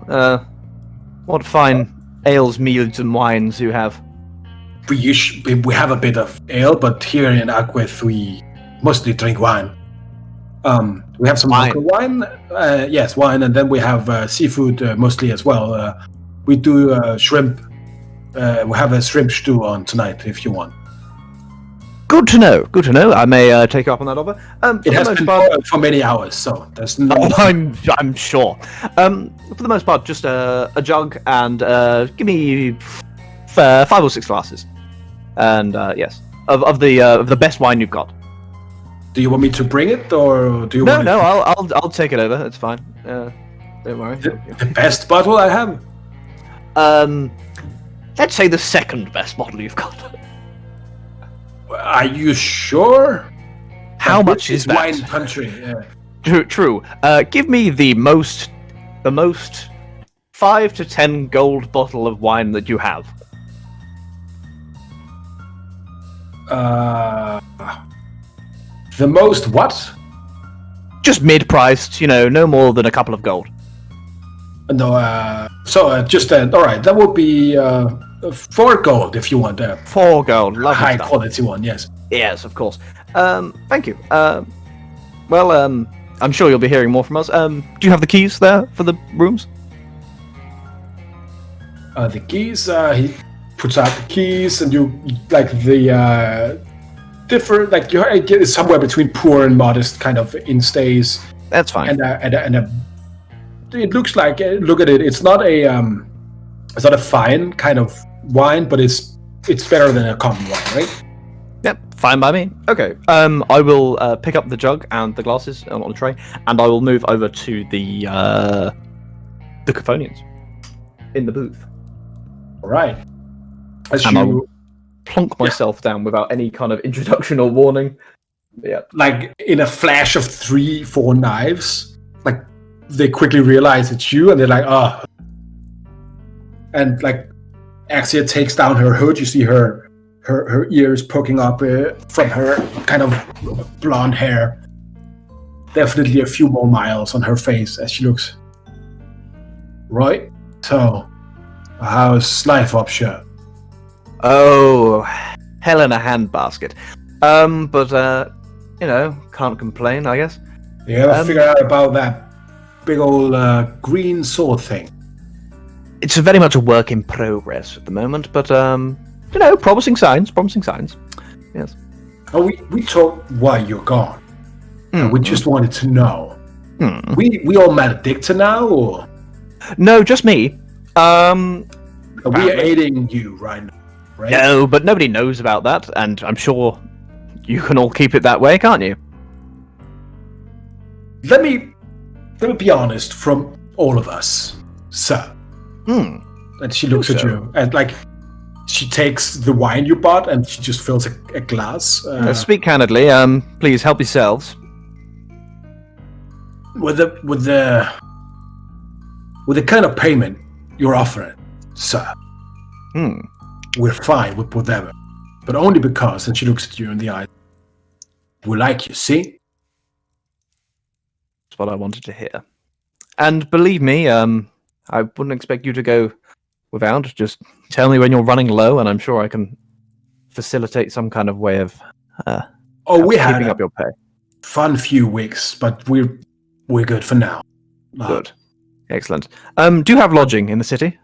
What fine ales, meads, and wines you have? We have a bit of ale, but here in Aquith we mostly drink wine. We have some local wine. Yes, wine, and then we have seafood mostly as well. We do shrimp. We have a shrimp stew on tonight, if you want. Good to know. Good to know. I may take you up on that offer. It has been boiled for many hours, so there's no. I'm sure. For the most part, just a jug and give me 5 or 6 glasses. And yes, of the best wine you've got. Do you want me to bring it, or do you? No, I'll take it over. It's fine. Don't worry. The best bottle I have. Let's say the second best bottle you've got. Are you sure? How much is that? Wine country. Yeah. True. Give me the most 5 to 10 gold bottle of wine that you have. The most what? Just mid-priced, no more than a couple of gold. No, just all right. That would be 4 gold if you want a 4 gold, lovely high stuff. quality one. Yes. Yes, of course. Thank you. Well, I'm sure you'll be hearing more from us. Do you have the keys there for the rooms? The keys. He puts out the keys, and you like the different. Like you get somewhere between poor and modest kind of instays. That's fine. And it looks like look at it. It's not a fine kind of wine, but it's better than a common wine, right? Yep, Fine by me. Okay. I will pick up the jug and the glasses on the tray, and I will move over to the Caphonians in the booth. All right. As And I will you plonk myself down without any kind of introduction or warning. Yeah. like in a flash of 3-4 knives, like they quickly realize it's you, and they're like, "Oh." And like Axia takes down her hood. You see her ears poking up from her kind of blonde hair. Definitely a few more miles on her face as she looks. Right. So, how's life up, sure? Oh, hell in a handbasket. But can't complain, I guess. You ever figure out about that big old green sword thing? It's very much a work in progress at the moment, but promising signs. Yes. Oh, we talked why you're gone. We just wanted to know. We all Maledicta now, or No, just me. we are aiding you right now, right? No, but nobody knows about that, and I'm sure you can all keep it that way, can't you? Let me be honest from all of us, sir. And she looks at you, and like she takes the wine you bought, and she just fills a glass. Speak candidly. Please help yourselves. With the kind of payment you're offering, sir. We're fine with whatever, but only because, and she looks at you in the eye. We like you, see? That's what I wanted to hear. And believe me, I wouldn't expect you to go without. Just tell me when you're running low, and I'm sure I can facilitate some kind of way of we had keeping up your pay. fun few weeks, but we're good for now. Good. Excellent. Do you have lodging in the city?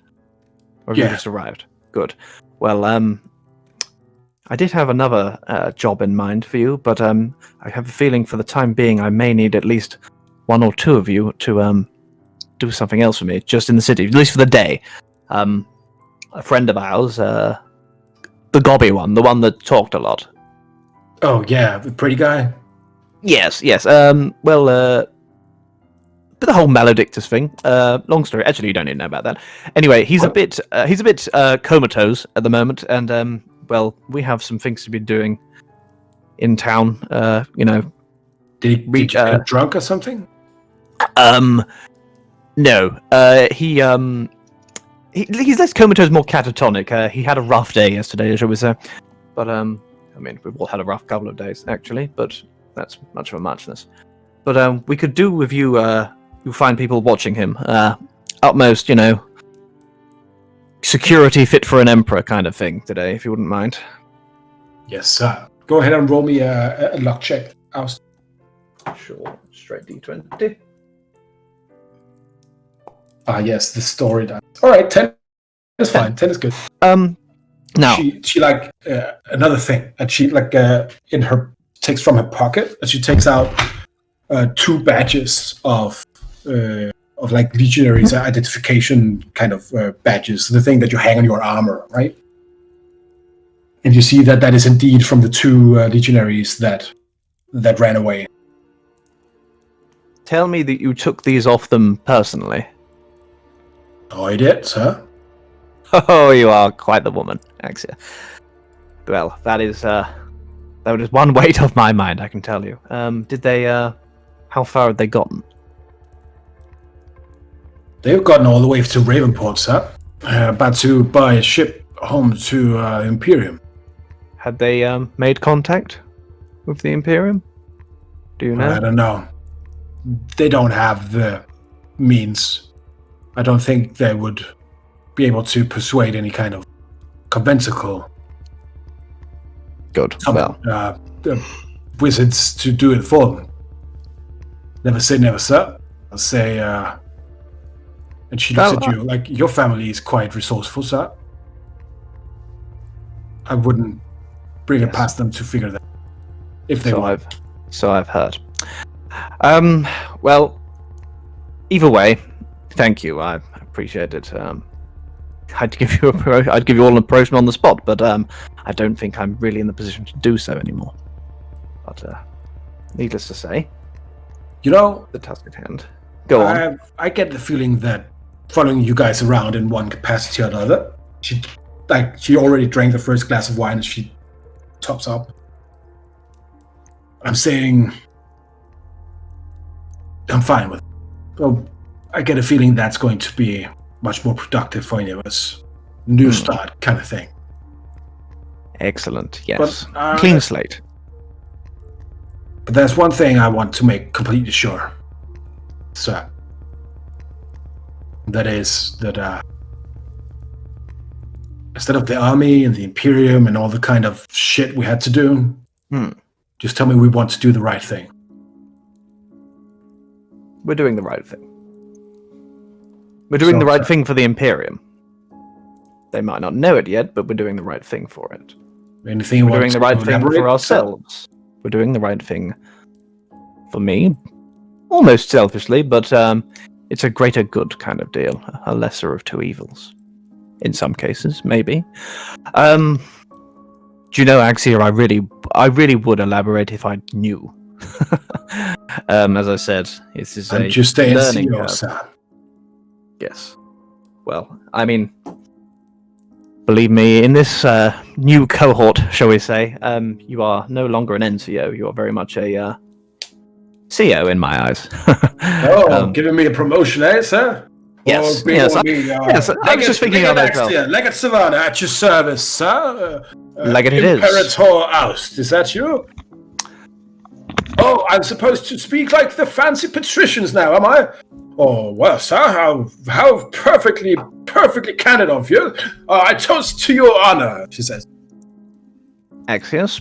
Or have you Yeah. just arrived? Good. Well, I did have another job in mind for you, but I have a feeling for the time being I may need at least one or two of you to do something else for me, just in the city, at least for the day. A friend of ours, the gobby one, the one that talked a lot. Oh yeah, the pretty guy. Yes. But the whole Maledictus thing. Long story. Actually, you don't need to know about that. Anyway, he's a bit comatose at the moment, and we have some things to be doing in town. Did he get drunk or something? No. He's less comatose, more catatonic. He had a rough day yesterday, shall we say? But we've all had a rough couple of days actually. But that's much of a muchness. But we could do with you. You'll find people watching him. Utmost, security fit for an emperor kind of thing today, if you wouldn't mind. Yes, sir. Go ahead and roll me a luck check. Sure. Straight D20. Yes, the story dice. All right, 10 is fine. 10 is good. Now she like another thing, and she like takes from her pocket, and she takes out 2 badges of like legionaries identification kind of badges, the thing that you hang on your armor, right? And you see that is indeed from the 2 legionaries that ran away. tell me that you took these off them personally. Oh, I did, sir. Oh, you are quite the woman, Axia. Well, that is one weight off my mind, I can tell you. Did they, how far had they gotten? They've gotten all the way to Ravenport, sir. About to buy a ship home to Imperium. Had they, made contact with the Imperium? Do you know? I don't know. They don't have the means. I don't think they would be able to persuade any kind of conventicle. Good. Wizards to do it for them. Never say never, sir. I'll say, and she looks at you like, your family is quite resourceful, sir. I wouldn't bring it past them to figure that if they want. So I've heard. Well, either way, thank you. I appreciate it. I'd give you all an promotion on the spot, but I don't think I'm really in the position to do so anymore. But needless to say, the task at hand. Go on. I get the feeling that following you guys around in one capacity or another, she already drank the first glass of wine and she tops up. I'm saying I'm fine with it. Well, I get a feeling that's going to be much more productive for any of us. New start kind of thing. Excellent, yes. But, clean slate. But there's one thing I want to make completely sure. So, that is that instead of the army and the Imperium and all the kind of shit we had to do, just tell me we want to do the right thing. We're doing the right thing. We're doing the right thing for the Imperium. They might not know it yet, but we're doing the right thing for it. Anything we're doing the right thing for ourselves. We're doing the right thing for me. Almost selfishly, but it's a greater good kind of deal. A lesser of two evils. In some cases, maybe. Do you know, Axia, I really would elaborate if I knew. As I said, this is a just learning curve. Yes. Well, I mean, believe me, in this new cohort, shall we say, you are no longer an NCO. You are very much a CO in my eyes. Giving me a promotion, eh, sir? Yes. Yes. I was just thinking of that. Legate Savannah at your service, sir. Legate it is. Imperator Oust, is that you? Oh, I'm supposed to speak like the fancy patricians now, am I? Oh, well, sir, how perfectly candid of you. I toast to your honor, she says. Axios,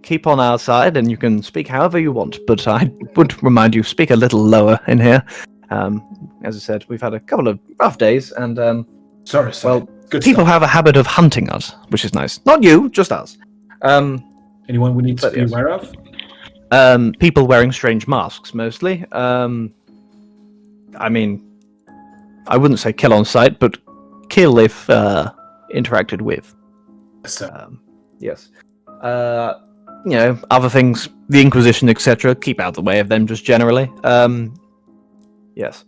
keep on our side and you can speak however you want, but I would remind you, speak a little lower in here. As I said, we've had a couple of rough days and... Sorry, sir. Well, good people stuff. have a habit of hunting us, which is nice. Not you, just us. Anyone we need to be aware of? People wearing strange masks, mostly. I mean, I wouldn't say kill on sight, but kill if interacted with. Yes, sir. Yes. Other things, the Inquisition, etc. Keep out of the way of them, just generally. Yes.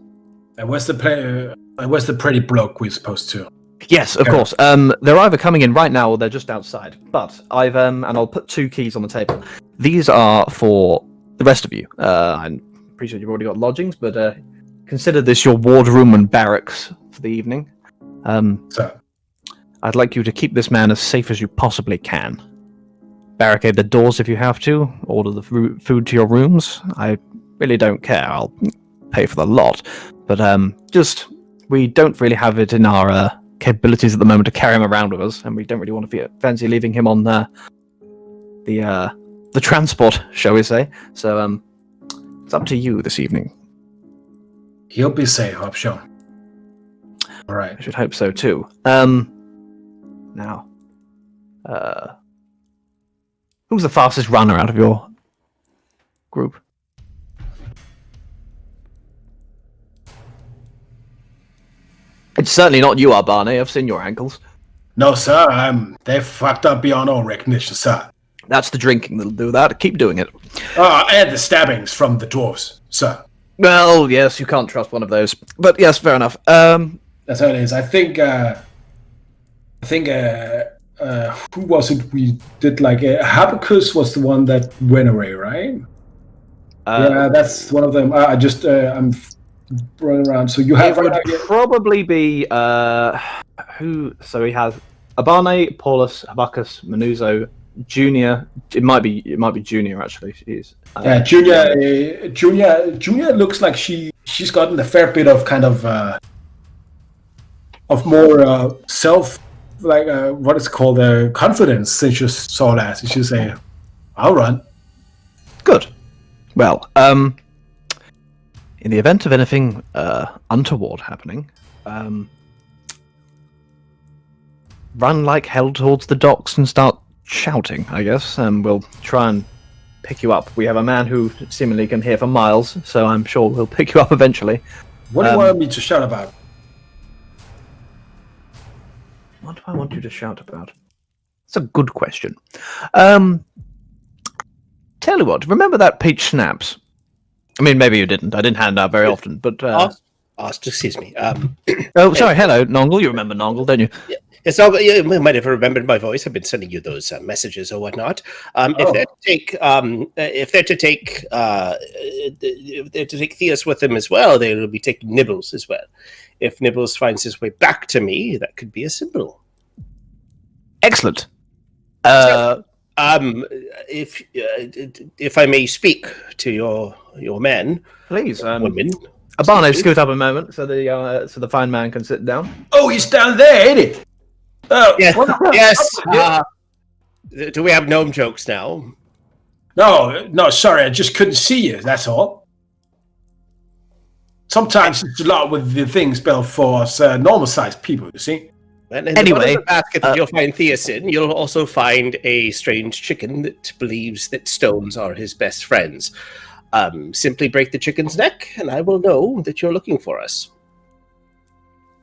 And where's the pretty bloke we're supposed to? Yes, of course. They're either coming in right now or they're just outside. But I've and I'll put 2 keys on the table. These are for the rest of you. I'm pretty sure you've already got lodgings, but consider this your wardroom and barracks for the evening. Sir. I'd like you to keep this man as safe as you possibly can. Barricade the doors if you have to. Order the food to your rooms. I really don't care. I'll pay for the lot. But we don't really have it in our capabilities at the moment to carry him around with us, and we don't really want to fancy leaving him on the transport, shall we say. So it's up to you this evening. He'll be safe, I'm sure. All right. I should hope so too. Now, who's the fastest runner out of your group? It's certainly not you, Barney. I've seen your ankles. No, sir. They're fucked up beyond all recognition, sir. That's the drinking that'll do that. Keep doing it. And the stabbings from the dwarves, sir. Well, yes, you can't trust one of those. But yes, fair enough. That's how it is. I think who was it we did Habakkuk was the one that went away, right? Yeah, that's one of them. I'm running around. So you have... It would probably be... who... So we have Abane, Paulus, Habakkuk, Menuzo, Junior. It might be Junior, actually. Yeah, Junior looks like she's gotten a fair bit of kind of more self, what is called confidence since you saw last. You should say, I'll run. Good. Well, in the event of anything untoward happening, run like hell towards the docks and start shouting, I guess, and we'll try and pick you up. We have a man who seemingly can hear for miles, so I'm sure we'll pick you up eventually. What do you want me to shout about? What do I want you to shout about? It's a good question. Tell you what, remember that peach schnapps? I mean, maybe you didn't. I didn't hand out very often, but... excuse me. Oh, sorry, hello, Nongle. You remember Nongle, don't you? It's all, you might have remembered my voice. I've been sending you those messages or whatnot. If they're to take Theus with them as well, they will be taking Nibbles as well. If Nibbles finds his way back to me, that could be a symbol. Excellent. If I may speak to your men, Please, women. Abane, scoot up a moment so the fine man can sit down. Oh, he's down there, ain't he? Oh, Yes. Do we have gnome jokes now? No, sorry, I just couldn't see you, that's all. Sometimes it's a lot with the things spelled for us normal-sized people, you see? And in Anyway, the basket that you'll find Theus in, you'll also find a strange chicken that believes that stones are his best friends. Simply break the chicken's neck, and I will know that you're looking for us.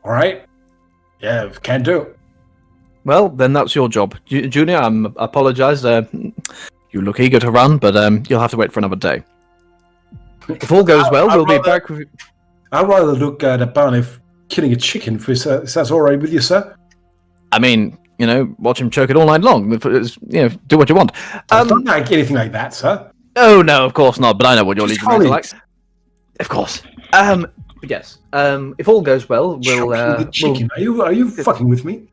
All right. Yeah, can do. Well, then that's your job. Junior, I apologise. You look eager to run, but you'll have to wait for another day. If all goes well, we'll be back with you. I'd rather look at a barn if killing a chicken, if that's all right with you, sir. I mean, watch him choke it all night long. Do what you want. I don't like anything like that, sir. Oh, no, of course not, but I know what your Just legionnaires are like. colleagues. Of course. Yes. If all goes well, we'll... the chicken. Are you fucking with me?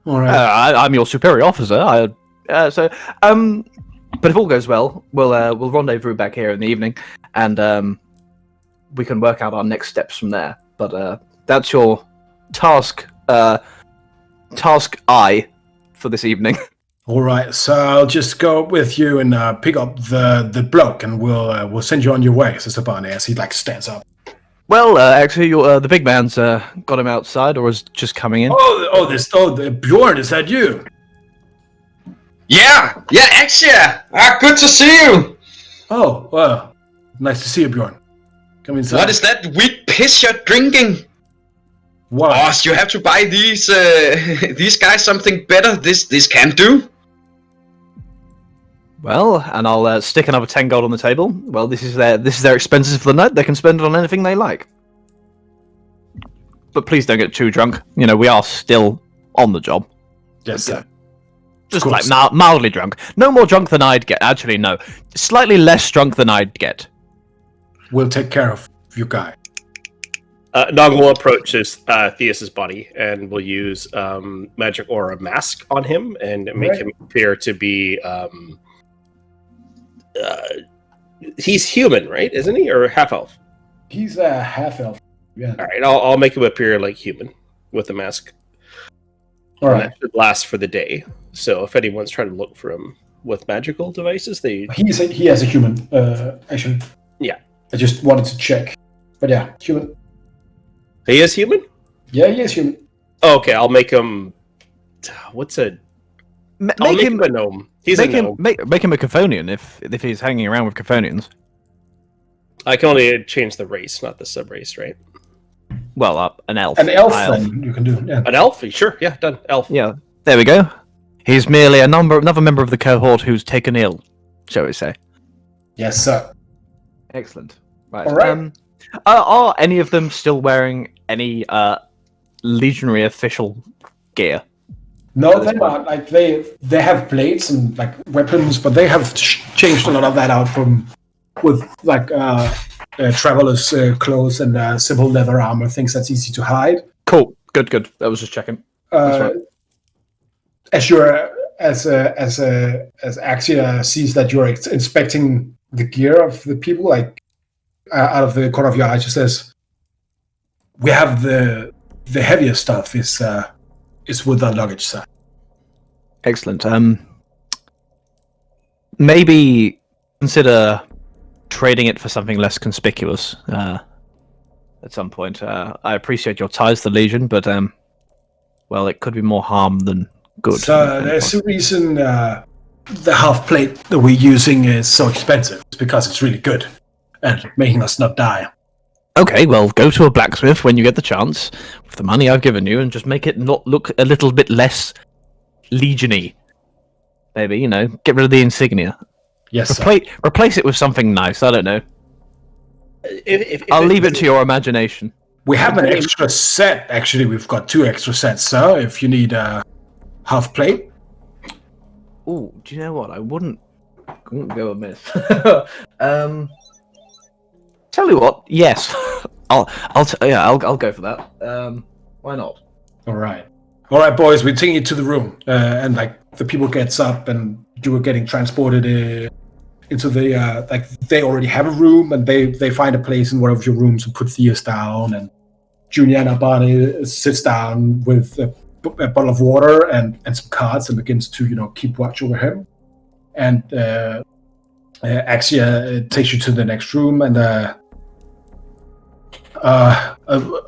All right. I'm your superior officer. But if all goes well, we'll rendezvous back here in the evening, and we can work out our next steps from there. But that's your task I for this evening. All right. So I'll just go with you and pick up the bloke, and we'll send you on your way, says Abane as he stands up. Well, actually, the big man's got him outside, or is just coming in. Bjorn, is that you? Yeah, Axia! Good to see you! Oh, well, nice to see you, Bjorn. Come inside. What is that weak piss you're drinking? What? Boss, you have to buy these guys something better. This can't do. Well, and I'll stick another 10 gold on the table. Well, this is their expenses for the night. They can spend it on anything they like. But please don't get too drunk. We are still on the job. Yes, sir. Just like mildly drunk. No more drunk than I'd get. Actually, no. Slightly less drunk than I'd get. We'll take care of you guy. Noggle approaches Theus's body and will use magic aura mask on him and make him appear to be... he's human, right? Isn't he? Or half-elf? He's a half-elf. Yeah. All right, I'll make him appear like human with the mask. All right. That should last for the day. So if anyone's trying to look for him with magical devices, he has a human, actually. Yeah. I just wanted to check. But yeah, human. He is human? Yeah, he is human. Oh, okay, I'll make him... I'll make him a gnome. He's a gnome. Make him a Chthonian if he's hanging around with Chthonians. I can only change the race, not the sub-race, right? Well, an elf. An elf, then you can do. Yeah. An elf? Sure, yeah, done. Elf. Yeah, there we go. He's merely another member of the cohort who's taken ill, shall we say. Yes, sir. Excellent. Right. All right. Are any of them still wearing any legionary official gear? No, they're not. Like they have blades and like weapons, but they have changed a lot of that out with like travelers' clothes and simple leather armor, things that's easy to hide. Cool. Good. I was just checking. Right. As Axia sees that you're inspecting the gear of the people, like out of the corner of your eye, she says, "We have the heavier stuff is with our luggage, sir." Excellent. Maybe consider trading it for something less conspicuous at some point. I appreciate your ties to the Legion, but well, it could be more harm than good. So there's a reason the half plate that we're using is so expensive. It's because it's really good and making us not die. Okay, well, go to a blacksmith when you get the chance with the money I've given you and just make it not look a little bit less legion-y. maybe, get rid of the insignia. Yes, sir. Replace it with something nice. I don't know. If I'll leave it to your imagination. We have an extra set. Actually, we've got 2 extra sets, sir. If you need a half plate. Oh, do you know what? I wouldn't go amiss. Tell you what, yes, I'll go for that. Why not? All right, boys. We're taking you to the room, and the people gets up, and you were getting transported into the they already have a room, and they find a place in one of your rooms to put Theus down, and Junior and Abani sits down with a bottle of water and some cards and begins to keep watch over him, and Axia takes you to the next room, and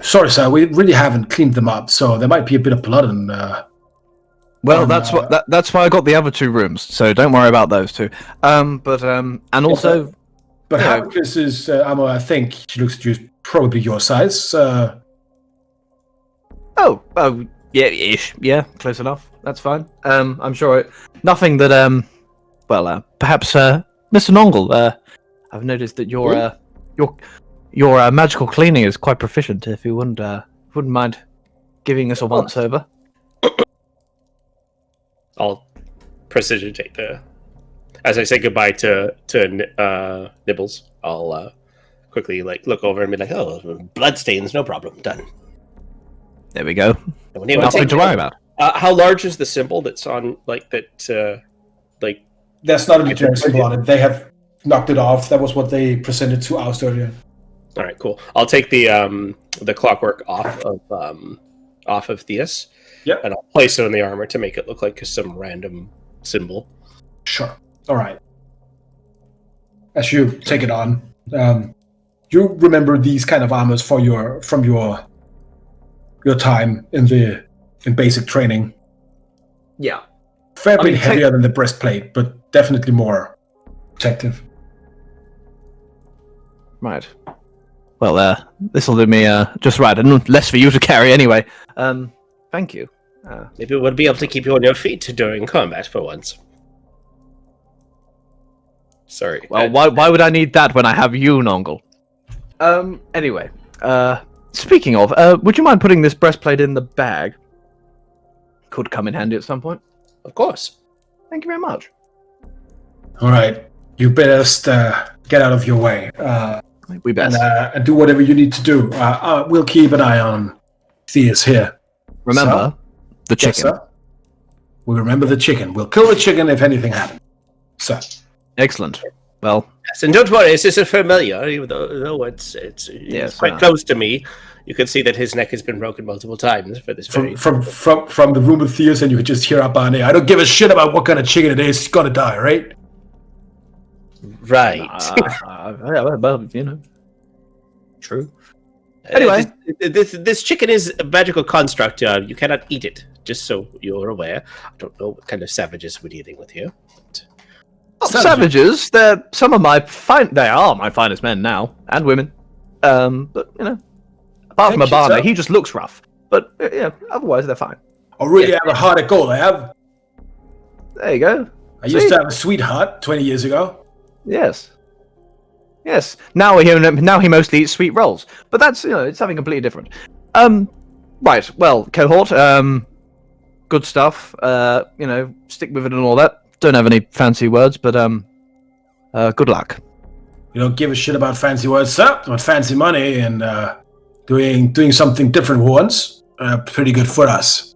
sorry, sir, we really haven't cleaned them up, so there might be a bit of blood and. Well, that's why I got the other 2 rooms, so don't worry about those 2. But Harkus is Amo. I think she looks at you, probably your size. Oh, yeah, ish, yeah, close enough. That's fine. I'm sure nothing that perhaps Mr. Nongle. I've noticed that your magical cleaning is quite proficient. If you wouldn't mind giving us a once over. I'll prestidigitate as I say goodbye to Nibbles. I'll quickly look over and be like, "Oh, bloodstains, no problem, done." There we go. Nothing to worry about. How large is the symbol that's on that? There's not a material symbol on it. They have knocked it off. That was what they presented to us earlier. All right, cool. I'll take the clockwork off of Theus. Yep. And I'll place it on the armor to make it look like some random symbol. Sure. All right. As you take it on, you remember these kind of armors from your time in basic training. Yeah. Fair bit heavier than the breastplate, but definitely more protective. Right. Well, this will do me just right, and less for you to carry anyway. Thank you. Maybe we'll be able to keep you on your feet during combat for once. Sorry. Well, why would I need that when I have you, Nongle? Anyway, speaking of, would you mind putting this breastplate in the bag? Could come in handy at some point. Of course. Thank you very much. All right. You best get out of your way. We best. And do whatever you need to do. We'll keep an eye on Theus here. Remember the chicken. Yes, sir. We'll remember the chicken. We'll kill the chicken if anything happens. So. Excellent. Well. Yes, and don't worry, this isn't familiar, even though it's quite close to me. You can see that his neck has been broken multiple times for this. From the room with Theus, and you could just hear Abane. I don't give a shit about what kind of chicken it is. It's gonna die, right? Right. Well, true. Anyway, this chicken is a magical construct. You cannot eat it. Just so you're aware. I don't know what kind of savages we're dealing with here. Savages. They are my finest men now and women. But apart from Abana, he just looks rough. But otherwise they're fine. I really have a heart of gold. I have. There you go. I used to have a sweetheart 20 years ago. Yes. Now he mostly eats sweet rolls, but that's it's something completely different. Right. Well, cohort. Good stuff. Stick with it and all that. Don't have any fancy words, but good luck. You don't give a shit about fancy words, sir. About fancy money and doing something different once. Pretty good for us.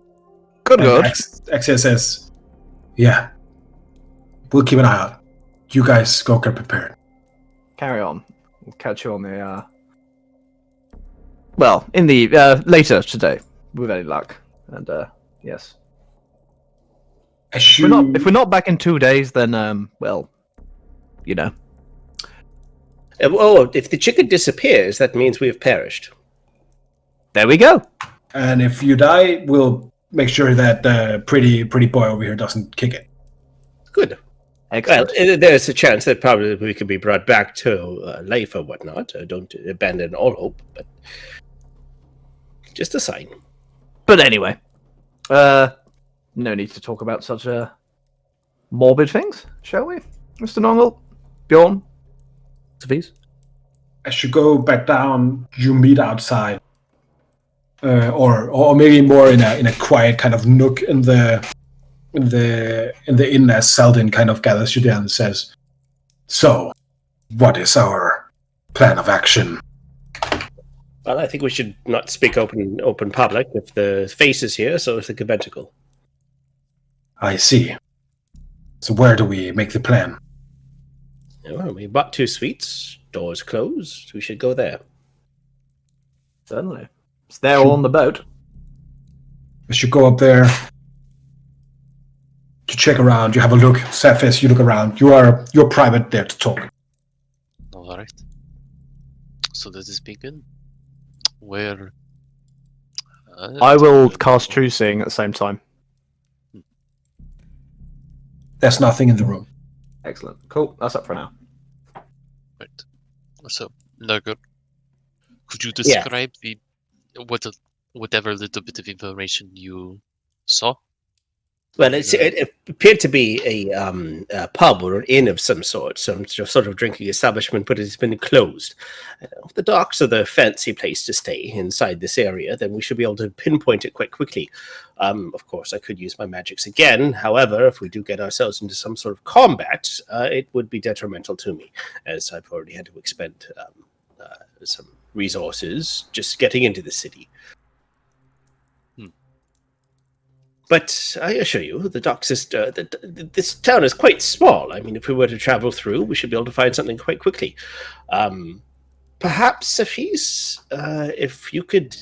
Good. Axia says, "Yeah, we'll keep an eye out. You guys go get prepared." Carry on. We'll catch you on the in the later today, with any luck. And yes. If we're not back in 2 days, then if the chicken disappears, that means we have perished. There we go. And if you die, we'll make sure that pretty boy over here doesn't kick it. Good. Excellent. Well, there's a chance that probably we could be brought back to life or whatnot. Don't abandon all hope, but just a sign. But anyway, no need to talk about such morbid things, shall we, Mr. Nongle? Bjorn? Sophie's? As you go back down, you meet outside, or maybe more in a quiet kind of nook in the inn, as Selden kind of gathers you down and says, "So, what is our plan of action?" Well, I think we should not speak open public if the face is here, so it's a conventicle. I see. So where do we make the plan? Well, we bought 2 suites, doors closed. We should go there. Certainly. It's there all on the boat. As you go up there to check around, you have a look. Cephis, you look around. You're private there to talk. All right. So does this begin? Where? I will cast True Seeing at the same time. There's nothing in the room. Excellent. Cool. That's up for now. Right. So, Nurgle, could you describe whatever little bit of information you saw? Well, it appeared to be a pub or an inn of some sort of drinking establishment, but it's been closed. If the docks are the fancy place to stay inside this area, then we should be able to pinpoint it quite quickly. Of course, I could use my magics again. However, if we do get ourselves into some sort of combat, it would be detrimental to me, as I've already had to expend some resources just getting into the city. But I assure you, the docks is this town is quite small. I mean, if we were to travel through, we should be able to find something quite quickly. Perhaps, Cephis, if you could,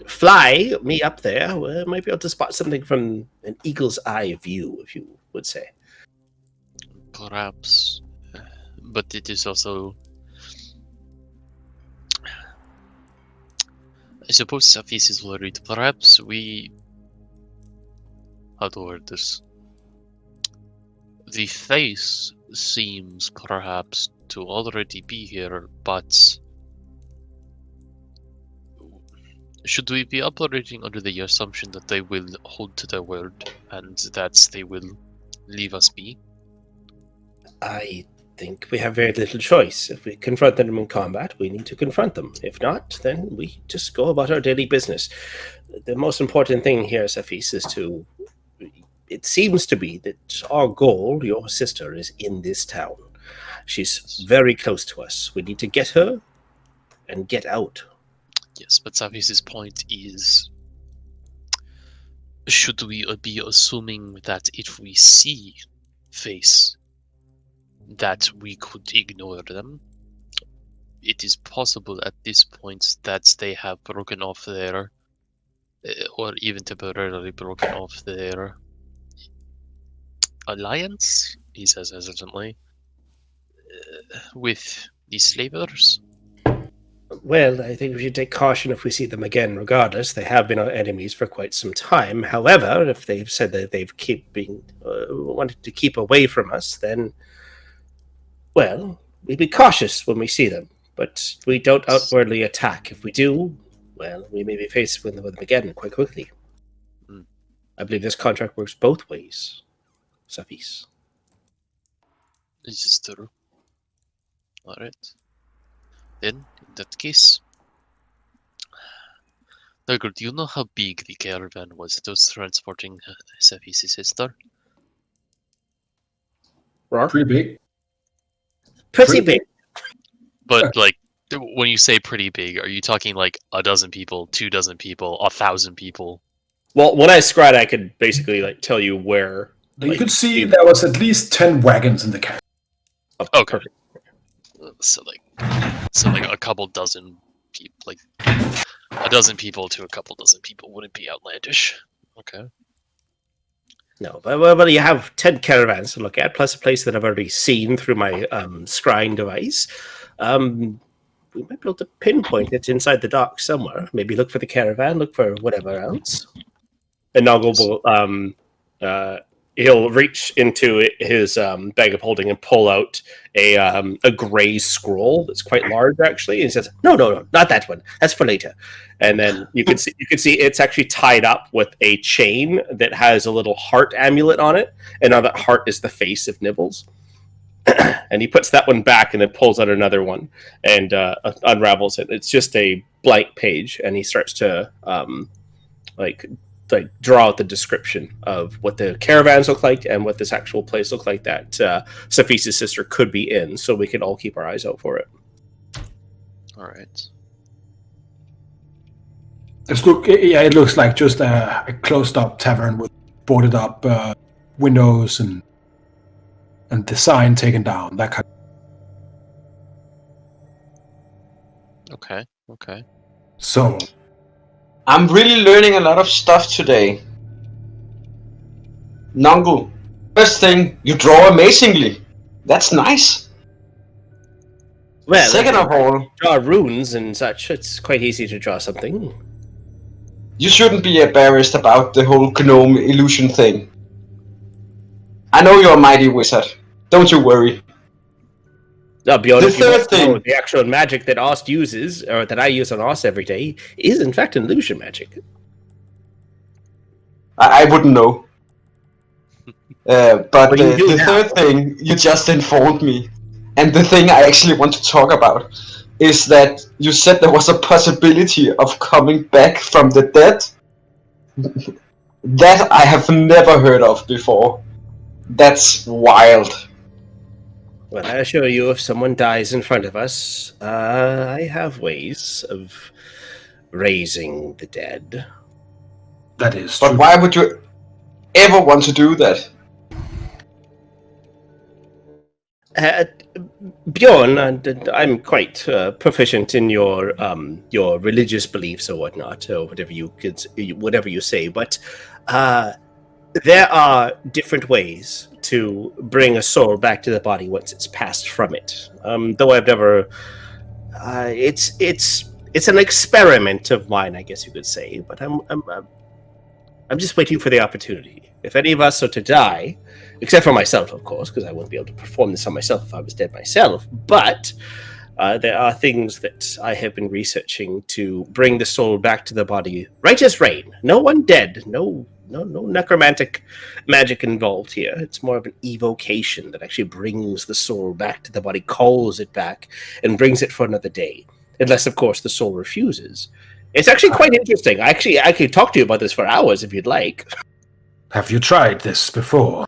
fly me up there, we might be able to spot something from an eagle's eye view, if you would say. Perhaps, but it is also. I suppose Cephis is worried. Perhaps we... How to word this? The face seems perhaps to already be here, but... Should we be operating under the assumption that they will hold to their word and that they will leave us be? I think we have very little choice. If we confront them in combat, we need to confront them. If not, then we just go about our daily business. The most important thing here, Cephis, is to... It seems to be that our goal, your sister, is in this town. She's very close to us. We need to get her and get out. Yes, but Cephis' point is... Should we be assuming that if we see face, that we could ignore them? It is possible at this point that they have broken off their, or even temporarily broken off their alliance, he says hesitantly, with the slavers. Well, I think we should take caution if we see them again, regardless. They have been our enemies for quite some time. However, if they've said that they've wanted to keep away from us, then, well, we'd be cautious when we see them. But we don't outwardly attack. If we do, well, we may be faced with them again quite quickly. I believe this contract works both ways, Cephis. This is true. Alright. Then, in that case... Nurgle, do you know how big the caravan was that was transporting Cephis' sister? Pretty big. Pretty big. But, like, when you say pretty big, are you talking like a dozen people, 2 dozen people, 1,000 people? Well, when I scryed, I could basically tell you where. You could see there was at least 10 wagons in the camp. Okay. Perfect. So like a couple dozen people, like a dozen people to a couple dozen people wouldn't be outlandish. Okay. No, but you have 10 caravans to look at, plus a place that I've already seen through my scrying device. We might be able to pinpoint it inside the dock somewhere. Maybe look for the caravan, look for whatever else. And Noggle will he'll reach into his bag of holding and pull out a gray scroll that's quite large, actually. And he says, "No, not that one. That's for later." And then you can see it's actually tied up with a chain that has a little heart amulet on it, and now that heart is the face of Nibbles. And he puts that one back and then pulls out another one and unravels it. It's just a blank page, and he starts to like draw out the description of what the caravans look like and what this actual place look like that Safi's sister could be in, so we can all keep our eyes out for it. All right. It looks like just a closed-up tavern with boarded-up windows and the sign taken down. That kind. Okay. So, I'm really learning a lot of stuff today. Nongle, first thing, you draw amazingly. That's nice. Well, second of all, draw runes and such. It's quite easy to draw something. You shouldn't be embarrassed about the whole gnome illusion thing. I know you're a mighty wizard. Don't you worry. No, beyond The if you third want to know, thing- the actual magic that Ost uses, or that I use on Ost every day, is in fact illusion magic. I wouldn't know. But What do you do the now? third thing you just informed me, and the thing I actually want to talk about, is that you said there was a possibility of coming back from the dead. That I have never heard of before. That's wild. Well, I assure you, if someone dies in front of us, I have ways of raising the dead. that is But true. why would you ever want to do that? Bjorn, I'm quite proficient in your religious beliefs or whatnot, or whatever you say. But there are different ways to bring a soul back to the body once it's passed from it. Though I've never, it's an experiment of mine, I guess you could say. But I'm just waiting for the opportunity. If any of us are to die, except for myself, of course, because I wouldn't be able to perform this on myself if I was dead myself. But there are things that I have been researching to bring the soul back to the body, right as rain. No one dead. No necromantic magic involved here. It's more of an evocation that actually brings the soul back to the body, calls it back, and brings it for another day. Unless, of course, the soul refuses. It's actually quite interesting. I could talk to you about this for hours if you'd like. Have you tried this before?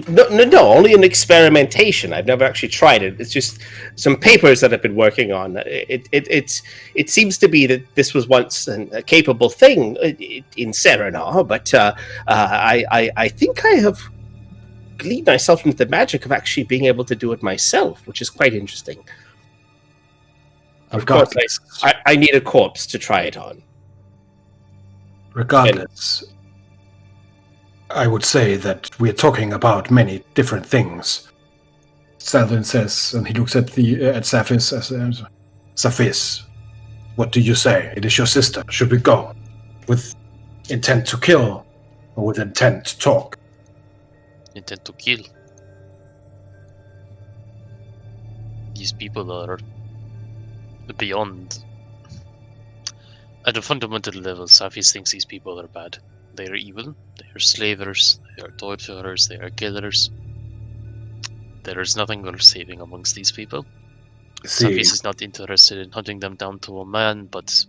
No, only an experimentation. I've never actually tried it. It's just some papers that I've been working on. It seems to be that this was once a capable thing in Cerenar, but I think I have gleaned myself into the magic of actually being able to do it myself, which is quite interesting. Of course, I need a corpse to try it on. Regardless, I would say that we're talking about many different things. Salvin says, and he looks at Saphis as Saphis, what do you say? It is your sister. Should we go? With intent to kill, or with intent to talk? Intent to kill. These people are beyond. At a fundamental level, Safis thinks these people are bad. They are evil, they are slavers, they are torturers, they are killers. There is nothing worth saving amongst these people. Safis is not interested in hunting them down to a man, but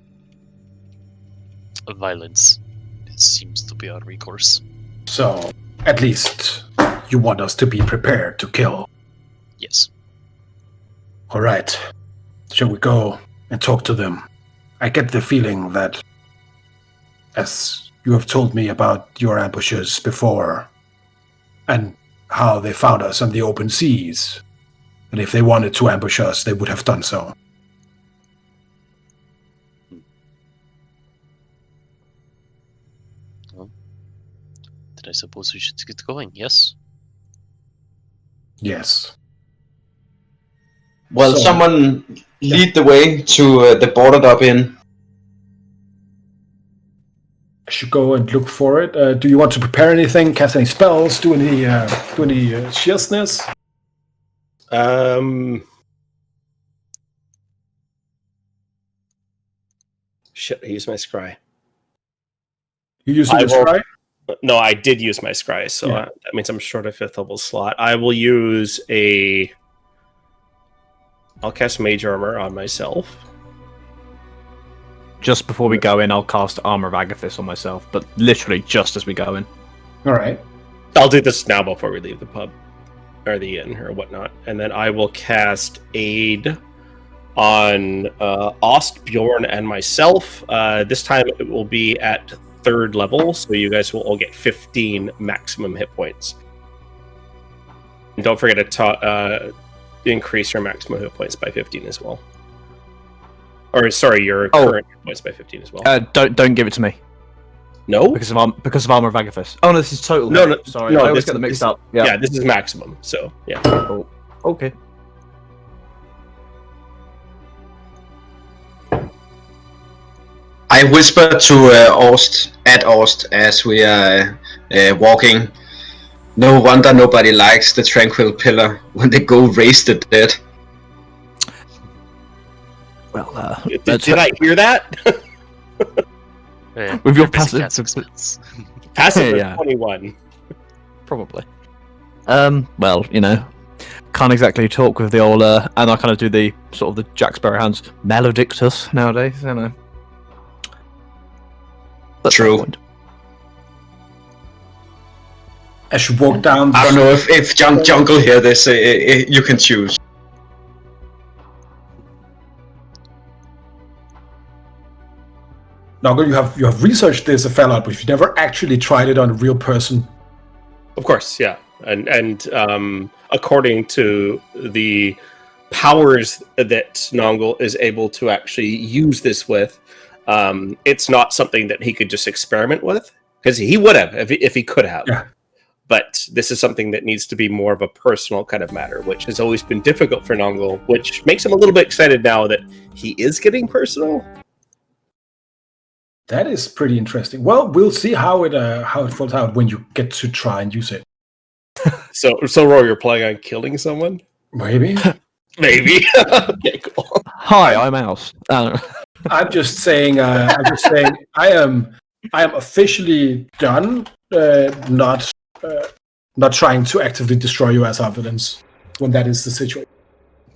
violence seems to be our recourse. So, at least you want us to be prepared to kill. Yes. All right. Shall we go and talk to them? I get the feeling that, as you have told me about your ambushes before, and how they found us on the open seas, and if they wanted to ambush us, they would have done so. Well, then I suppose we should get going, yes? Yes. Well, So- someone lead the way to the boarded up inn. should go and look for it. Do you want to prepare anything? Cast any spells? Do any shieldness? Shit, I used my scry. You using your scry? No, I did use my scry, so Yeah. that means I'm short a 5th level slot. I will use a... I'll cast Mage Armor on myself. Just before we go in, I'll cast Armor of Agathis on myself, but literally just as we go in. All right. I'll do this now before we leave the pub, or the inn, or whatnot. And then I will cast Aid on Ost, Bjorn, and myself. This time it will be at 3rd level, so you guys will all get 15 maximum hit points. And don't forget to increase your maximum hit points by 15 as well. Or sorry, your current hit points by 15 as well. Don't give it to me No, because of Armor of Agathis. Oh no, this is total. No, sorry, no, I always this get them is- mixed up. yeah, this is maximum. So yeah. Oh, okay. I whisper to Orst as we are walking. No wonder nobody likes the Tranquil Pillar when they go raise the dead. Well, Did I hear that? Yeah, With your you're busy passive- casting spells. Passive Yeah. 21. probably. Well, can't exactly talk with the old, and I kind of do the sort of the Jack Sparrow hands Maledictus nowadays, That's True. the point. As you walk down, I don't know if Jungle hear this. You can choose. Noggle, you have researched this a fair lot, but you've never actually tried it on a real person. Of course, yeah. And according to the powers that Nongol is able to actually use this with, it's not something that he could just experiment with, because he would have if he could have. Yeah. But this is something that needs to be more of a personal kind of matter, which has always been difficult for Nongol, which makes him a little bit excited now that he is getting personal. That is pretty interesting. Well, we'll see how it falls out when you get to try and use it. So Roy, you're planning on killing someone? Maybe. Maybe. Okay, cool. Hi, I'm Mouse. I'm just saying. I am officially done. Not trying to actively destroy you as evidence when that is the situation.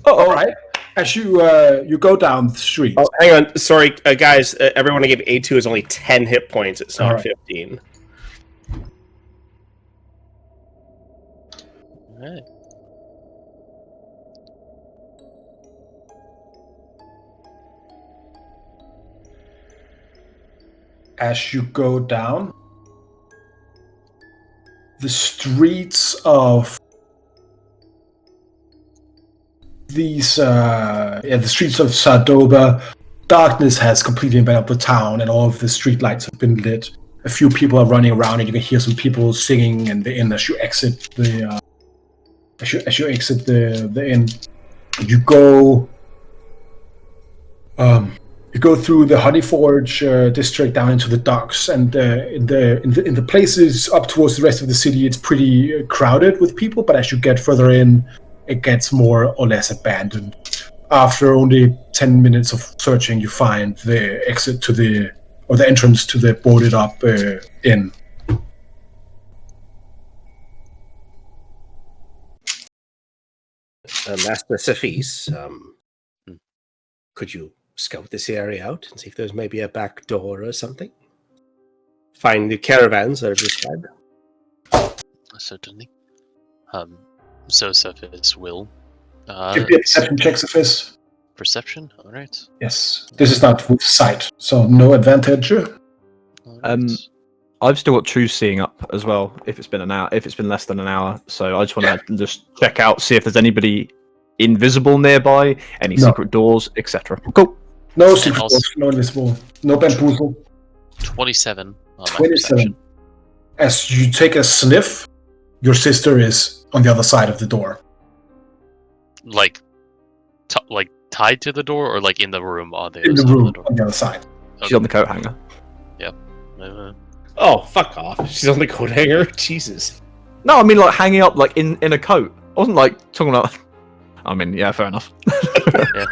All right. As you go down the street. Oh, hang on. Sorry, guys. Everyone I gave A2 is only 10 hit points. It's not All right. 15. Alright. As you go down, the streets of these, the streets of Sardoba, darkness has completely enveloped the town, and all of the street lights have been lit. A few people are running around, and you can hear some people singing in the inn as you exit the the inn. You go. You go through the Honey Forge district down into the docks, and in the places up towards the rest of the city, it's pretty crowded with people. But as you get further in, it gets more or less abandoned. After only 10 minutes of searching, you find the exit to the entrance to the boarded up inn. Master Safis, could you scout this area out and see if there's maybe a back door or something? Find the caravans that are described. Certainly. So Cephas will. Give me a perception check, Cephas. Perception? Alright. Yes, this is not with sight, so no advantage. I've still got true seeing up as well. If it's been an hour, if it's been less than an hour, so I just want to just check out, see if there's anybody invisible nearby, any secret doors, etc. Cool. No secret also- doors, no invisible, no bamboozle. 27 on my 27. perception. As you take a sniff, your sister is on the other side of the door. Like tied to the door, or like in the room on the In other the side of room the door? on the other side. She's on the coat hanger. Oh, fuck off. She's on the coat hanger? Jesus. No, I mean like hanging up like in a coat. I wasn't like talking about. I mean, yeah, fair enough. Yeah.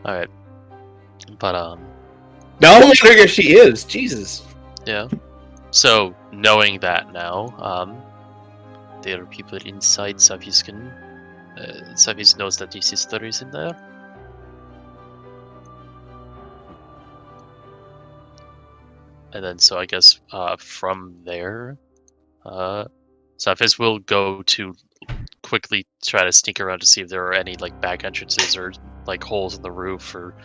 All right, but Now I'm wondering if she is. Jesus. yeah. So knowing that now, there are people inside Safi's Safi's knows that his sister is in there. And then, so I guess from there, Safis will go to quickly try to sneak around to see if there are any like back entrances or like holes in the roof or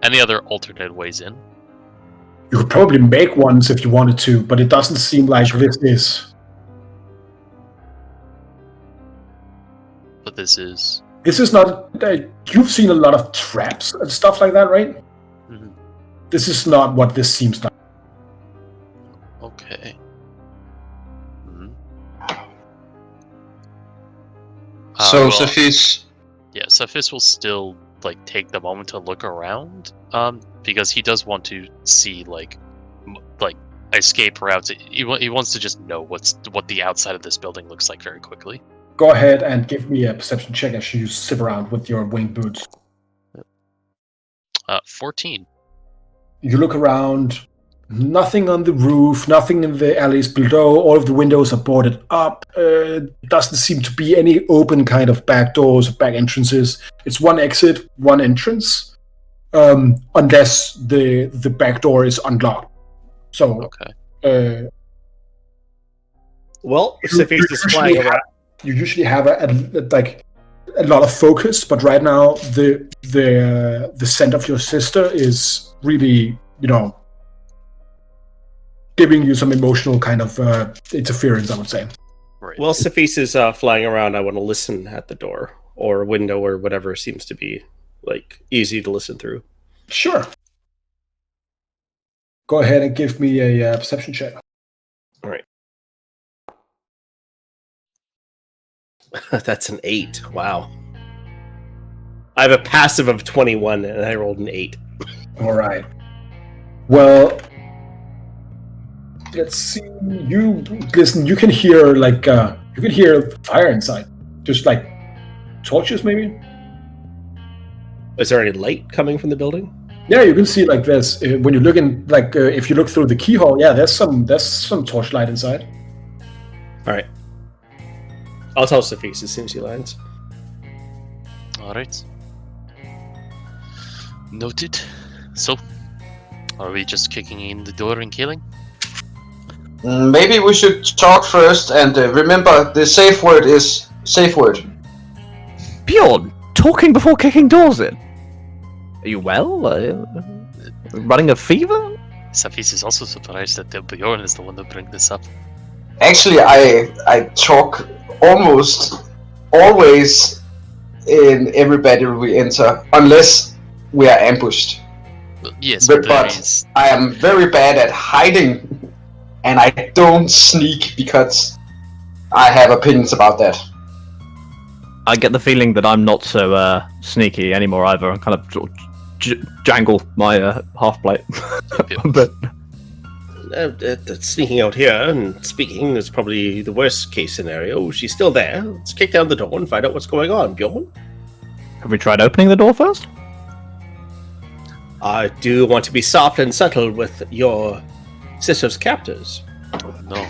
any other alternate ways in. You could probably make ones if you wanted to, but it doesn't seem like this is. But this is. This is not. You've seen a lot of traps and stuff like that, right? Mhm. This is not what this seems like. Okay. Mhm. So, Well, Safis, yeah, Safis will still like take the moment to look around, because he does want to see like escape routes. He wants to just know what the outside of this building looks like very quickly. Go ahead and give me a perception check as you zip around with your winged boots. 14. You look around. Nothing on the roof, nothing in the alleys below. All of the windows are boarded up. Doesn't seem to be any open kind of back doors, back entrances. It's one exit, one entrance, unless the back door is unlocked. So, Okay. Well, you Safis is flying around. you usually have a lot of focus, but right now the scent of your sister is really, giving you some emotional kind of interference, I would say. Right. Well, Safis is flying around. I want to listen at the door or window or whatever seems to be like easy to listen through. Sure. Go ahead and give me a perception check. All right. That's an 8. Wow. I have a passive of 21 and I rolled an 8. All right. Well, let's see. You listen. You can hear fire inside. Just like torches, maybe. Is there any light coming from the building? Yeah, you can see like this when you look in. If you look through the keyhole, yeah, there's some torchlight inside. All right. I'll tell Safis as soon as he lands. All right. Noted. So, are we just kicking in the door and killing? maybe we should talk first, and remember the safe word is safe word. Bjorn, talking before kicking doors in. Are you well? Running a fever? Safis is also surprised that Bjorn is the one that bring this up. Actually, I talk almost always in every battle we enter, unless we are ambushed. Well, yes, But there is. I am very bad at hiding, and I don't sneak because I have opinions about that. I get the feeling that I'm not so sneaky anymore either. I kind of sort of jangle my half plate. But Sneaking out here and speaking is probably the worst case scenario. She's still there. Let's kick down the door and find out what's going on, Bjorn. have we tried opening the door first? I do want to be soft and subtle with your sister's captors. No.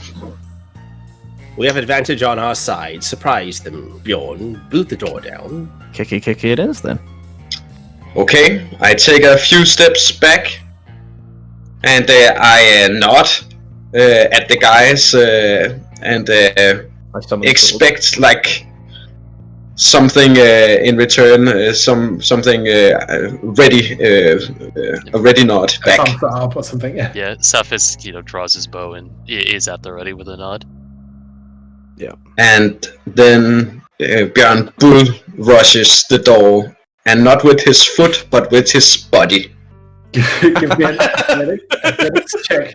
We have advantage on our side. Surprise them, Bjorn. Boot the door down. Kicky it is then. Okay, I take a few steps back, and I nod at the guys and expect like something in return, something ready, a ready nod back. Thumbs up or something. Yeah. Yeah, Safis, draws his bow and is at the ready with a nod. And then Björn bull rushes the door, and not with his foot, but with his body. Give me an athletics check.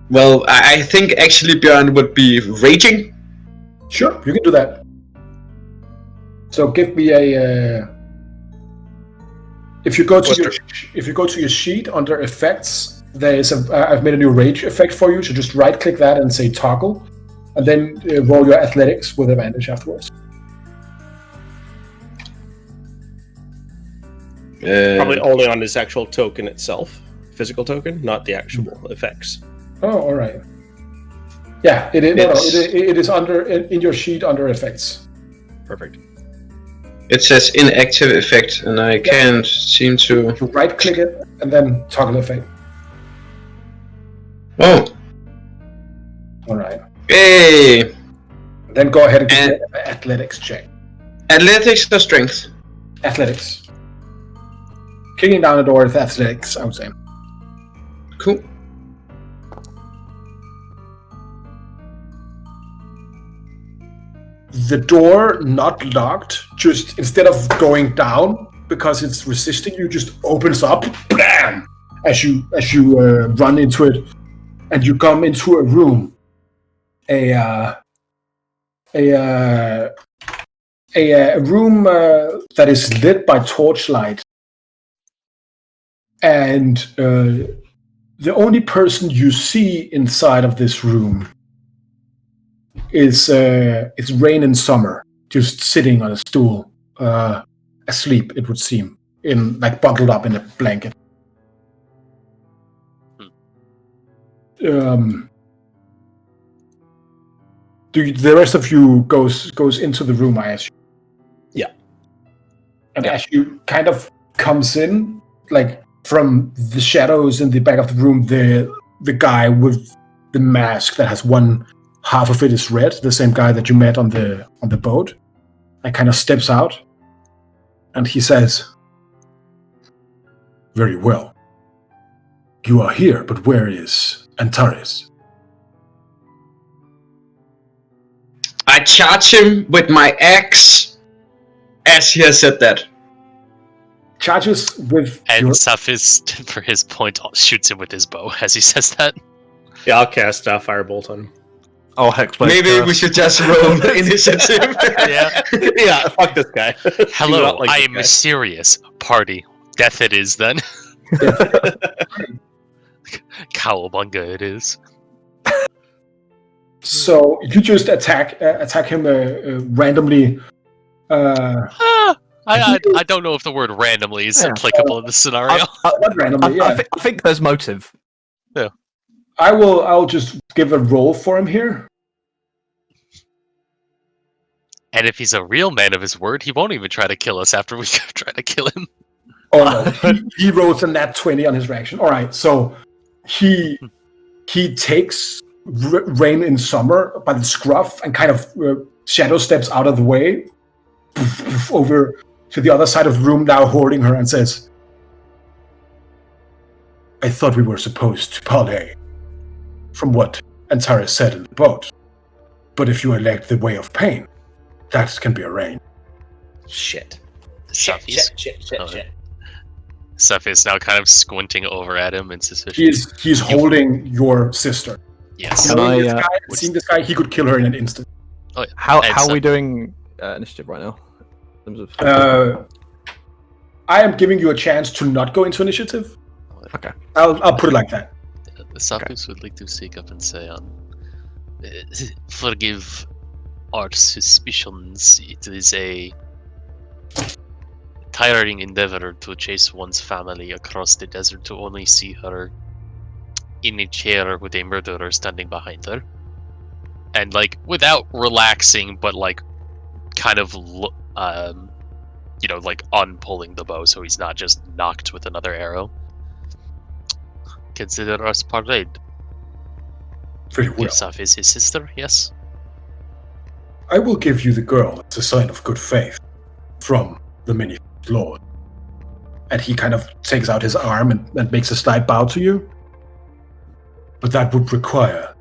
Well, I think actually Björn would be raging. Sure, you can do that. So give me a If you go to your sheet under effects, there is I've made a new rage effect for you. So just right click that and say toggle, and then roll your athletics with advantage afterwards. Probably only on this actual token itself, physical token, not the actual effects. Oh, all right. Yeah, it is. It is under in your sheet under effects. Perfect. It says inactive effect, and I can't seem to... Right click it, and then toggle effect. Oh. Alright. Hey! Then go ahead and give me an athletics check. Athletics or strength? Athletics. Kicking down the door with athletics, I would say. Cool. The door not locked, just instead of going down because it's resisting you, just opens up, bam! As you run into it, and you come into a room, a room that is lit by torchlight, and the only person you see inside of this room is Rain and Summer, just sitting on a stool, asleep. It would seem, bundled up in a blanket. The rest of you goes into the room, I assume. Yeah. And as you kind of comes in, like from the shadows in the back of the room, the guy with the mask that has one half of it is red, the same guy that you met on the boat, and kind of steps out, and he says, "Very well. You are here, but where is Antares?" I charge him with my axe as he has said that. Charges with And Safis, for his point, shoots him with his bow as he says that. Yeah, I'll cast Firebolt on him. Oh, Hexblade. Maybe we should just roll the initiative. Yeah. Yeah, fuck this guy. Hello, like I this am guy. mysterious. Party. Death it is then. Cowabunga it is. So you just attack him randomly. I don't know if the word randomly is applicable in this scenario. Not randomly, yeah. I think there's motive. I'll just give a roll for him here. And if he's a real man of his word, he won't even try to kill us after we try to kill him. Oh no, he rolls a nat 20 on his reaction. All right, so he takes Rain in Summer by the scruff and kind of shadow steps out of the way over to the other side of the room, now holding her, and says, "I thought we were supposed to parley, from what Antares said in the boat. But if you elect the way of pain, that can be arranged." Shit. Safis. Shit. Safis now kind of squinting over at him in suspicion. He's holding your sister. Yes. Can I, Seeing this guy, he could kill her in an instant. Oh, yeah. How And are we doing initiative right now? In terms of... I am giving you a chance to not go into initiative. Okay. I'll put it like that. Safis would like to speak up and say, forgive our suspicions. It is a tiring endeavor to chase one's family across the desert to only see her in a chair with a murderer standing behind her. And, like, without relaxing, but, like, kind of, like, unpulling the bow so he's not just knocked with another arrow. Consider us parlayed. Very well. Yusuf is his sister, yes? I will give you the girl as a sign of good faith from the many Lord. And he kind of takes out his arm and makes a slight bow to you. But that would require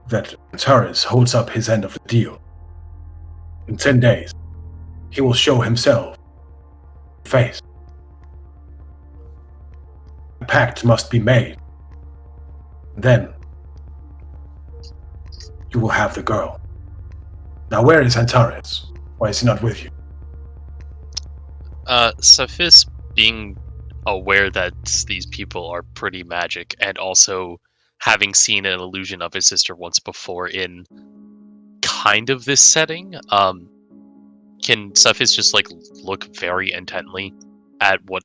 that Antares holds up his end of the deal. In 10 days, he will show himself face. A pact must be made. Then, you will have the girl. Now, where is Antares? Why is he not with you? Safis, being aware that these people are pretty magic, and also having seen an illusion of his sister once before in kind of this setting, can Cephas just like look very intently at what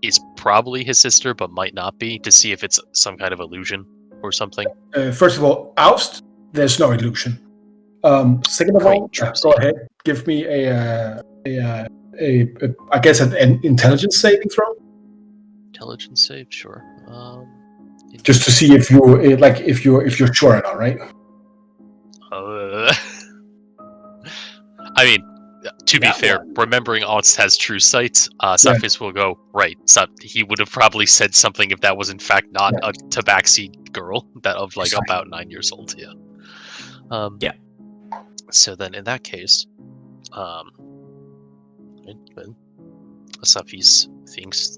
is probably his sister but might not be, to see if it's some kind of illusion or something? First of all, oust. There's no illusion. Second of all, go ahead. Give me a I guess an intelligence saving throw. Intelligence save, sure. Just to see if you if you're sure or not, right? I mean, to be fair, remembering Aust has true sight, Cephas will go, right, so he would have probably said something if that was in fact not a tabaxi girl, that of like about 9 years old, yeah. So then in that case, Cephas thinks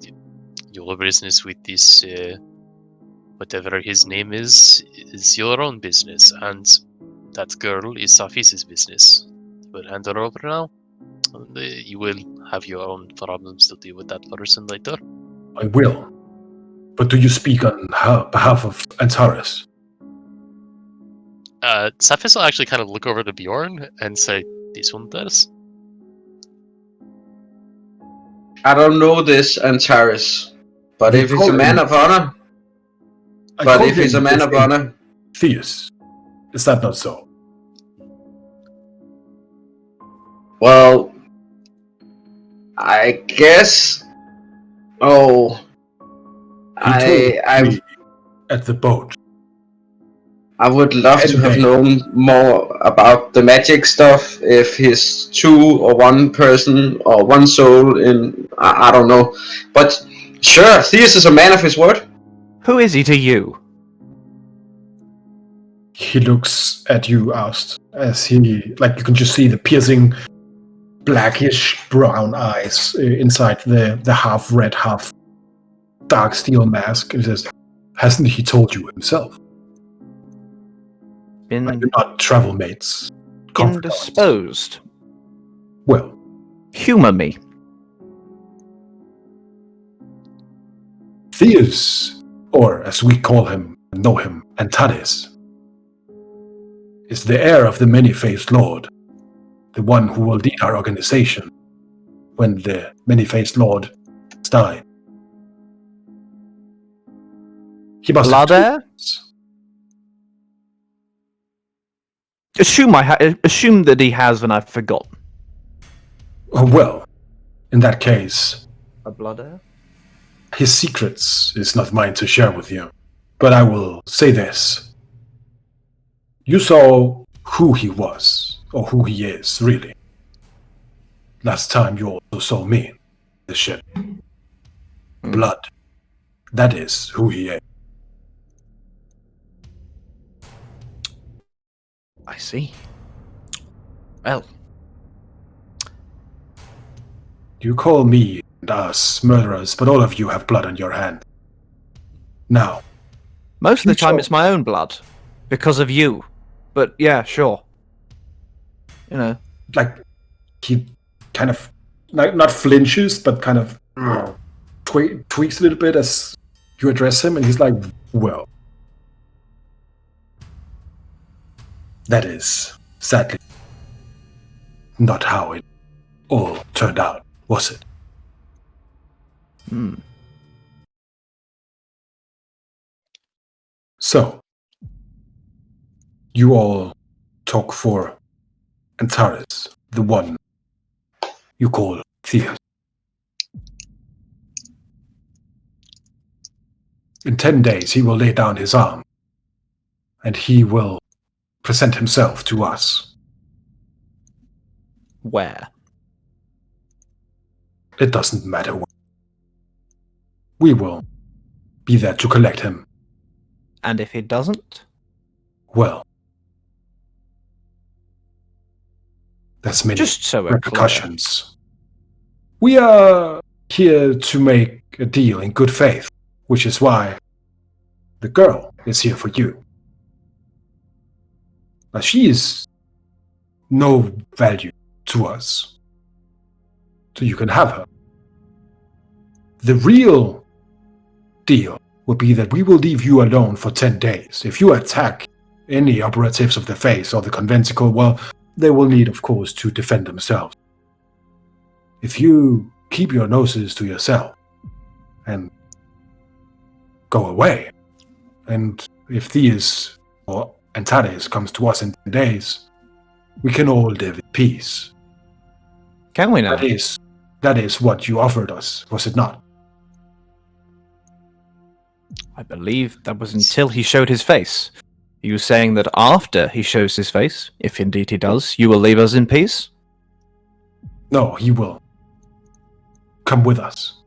your business with this, whatever his name is your own business, and that girl is Cephas's business. We'll hand her over now. And, you will have your own problems to deal with that person later. I will. But do you speak on behalf of Antares? Cephas will actually kind of look over to Bjorn and say, this one does. I don't know this Antares, but if he's a man of honor... Theus. Is that not so? Well, I guess... Oh... I at the boat. I would love to have known more about the magic stuff, if he's two or one person or one soul in... I don't know. But sure, Theus is a man of his word. Who is he to you? He looks at you, Oust, as he... Like, you can just see the piercing blackish brown eyes inside the half red, half dark steel mask. And he says, hasn't he told you himself? Been you're not travel mates. indisposed. Well, humor me. Theus, or as we call him, know him, Antares, is the heir of the many-faced lord, the one who will lead our organization when the many-faced lord dies. He must Blood heir? Assume that he has, and I've forgotten. Oh, well, in that case, A blood heir? his secrets is not mine to share with you. But I will say this. You saw who he was, or who he is, really. Last time you also saw me, the ship. Blood. That is who he is. I see. Well. You call me and us murderers, but all of you have blood on your hand. Now. Most of the time it's my own blood. Because of you. But yeah, sure. You know. Like, he kind of, not flinches, but kind of tweaks a little bit as you address him, and he's like, well. That is, sadly, not how it all turned out, was it? So, you all talk for Antares, the one you call Theus. In 10 days he will lay down his arm, and he will present himself to us. Where? It doesn't matter where. We will be there to collect him. And if he doesn't? Well, there's many Just so repercussions. We are here to make a deal in good faith, which is why the girl is here for you. Now, she is no value to us, so you can have her. The real deal will be that we will leave you alone for 10 days. If you attack any operatives of the Face or the Conventicle, well, they will need, of course, to defend themselves. If you keep your noses to yourself and go away, and if Theus or Antares comes to us in 10 days, we can all live in peace. Can we now? That is what you offered us, was it not? I believe that was until he showed his face. Are you saying that after he shows his face, if indeed he does, you will leave us in peace? No, he will come with us.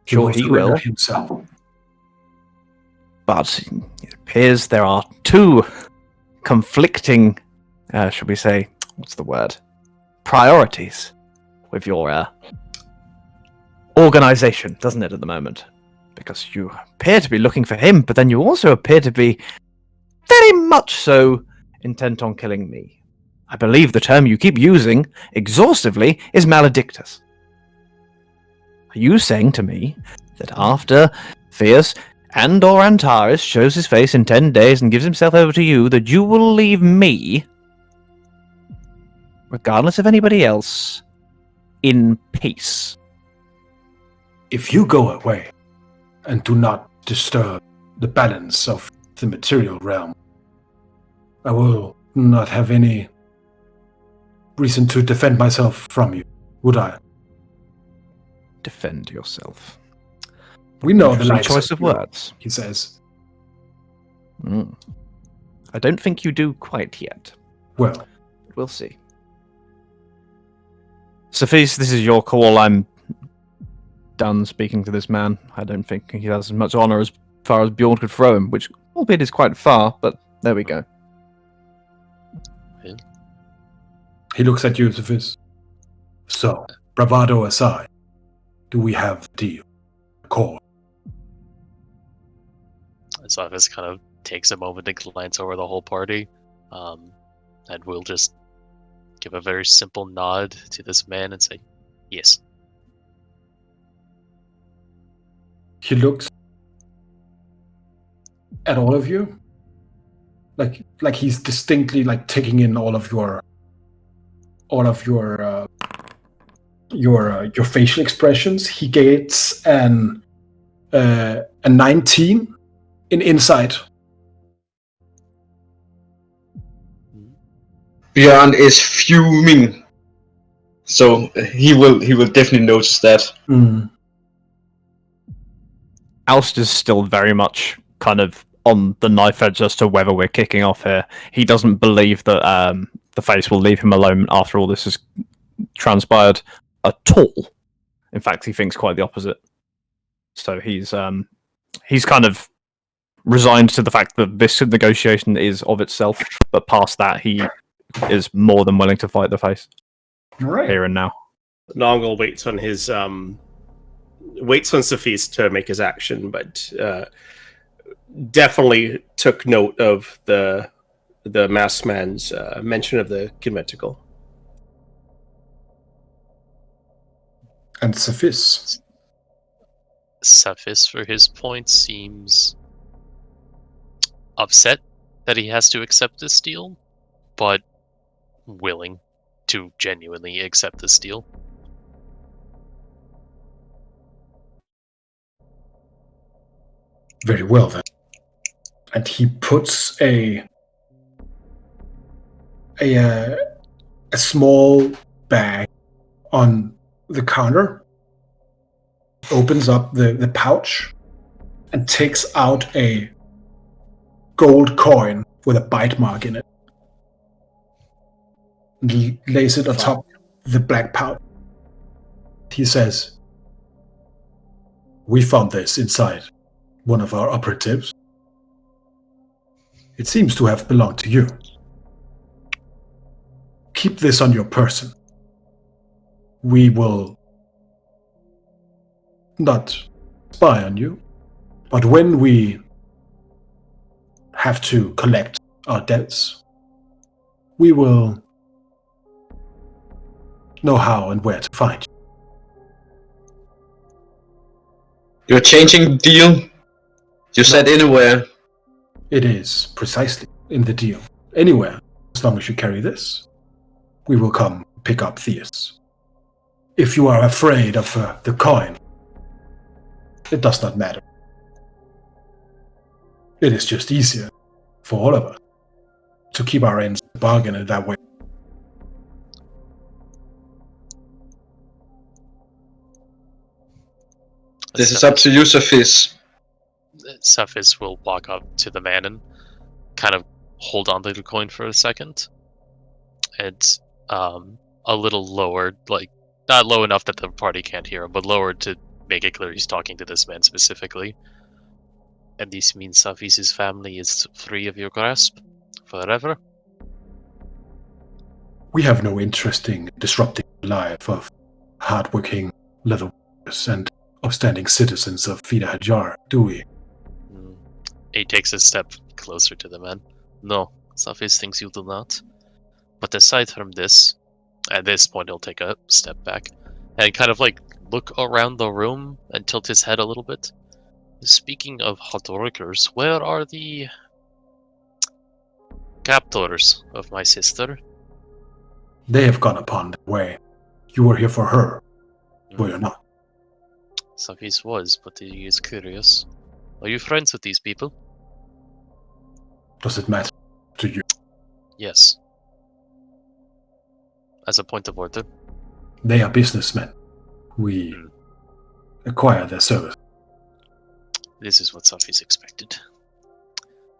Sure, he surrender will. himself. But it appears there are two conflicting, should we say, what's the word? Priorities with your organization, doesn't it, at the moment? Because you appear to be looking for him, but then you also appear to be very much so intent on killing me. I believe the term you keep using exhaustively is maledictus. Are you saying to me that after Theus and or Antares shows his face in 10 days and gives himself over to you, that you will leave me, regardless of anybody else, in peace? If you go away and do not disturb the balance of the material realm, I will not have any reason to defend myself from you, would I? Defend yourself. We know the Interesting likes choice of you, words. he says. I don't think you do quite yet. Well, We'll see. Sophise, this is your call. I'm done speaking to this man. I don't think he has as much honor as far as Bjorn could throw him, which, albeit is quite far, but there we go. he looks at you, Sophis. So, bravado aside, do we have the deal? Call. Sophis kind of takes a moment to glance over the whole party, and we'll just give a very simple nod to this man and say, yes. He looks at all of you, like he's distinctly like taking in all of your facial expressions. He gets a 19 in insight. Bjorn is fuming, so he will definitely notice that. Alst is still very much kind of on the knife edge as to whether we're kicking off here. He doesn't believe that the Face will leave him alone after all this has transpired at all. In fact, he thinks quite the opposite. So he's kind of resigned to the fact that this negotiation is of itself, but past that, he is more than willing to fight the Face. All right. Here and now. Nongol waits on his waits on Sophis to make his action, but definitely took note of the masked man's mention of the conventicle. And Sophis. Cephas, for his point, seems upset that he has to accept this deal, but willing to genuinely accept this deal. Very well then. And he puts a small bag on the counter, opens up the pouch, and takes out a gold coin with a bite mark in it. And he lays it atop the black pouch. He says, "We found this inside one of our operatives. It seems to have belonged to you. Keep this on your person. We will not spy on you, but when we have to collect our debts, we will know how and where to find you." You're changing the deal? You said anywhere. It is precisely in the deal. Anywhere, as long as you carry this, we will come pick up Theus. If you are afraid of the coin, it does not matter. It is just easier for all of us to keep our ends bargain in that way. This is up to you, Sophis. Cephas will walk up to the man and kind of hold on to the coin for a second. It's a little lowered, like not low enough that the party can't hear him, but lowered to make it clear he's talking to this man specifically. And this means Cephas' family is free of your grasp forever. We have no interest in disrupting the life of hardworking leather workers and upstanding citizens of Fida Hajar, do we? He takes a step closer to the man. No, Cephas thinks you do not. But aside from this, at this point he'll take a step back and kind of like look around the room and tilt his head a little bit. Speaking of hot workers, where are the captors of my sister? They have gone upon their way. You were here for her, were you not? Cephas was, but he is curious. Are you friends with these people? Does it matter to you? Yes. As a point of order. They are businessmen. We acquire their service. This is what Cephas expected.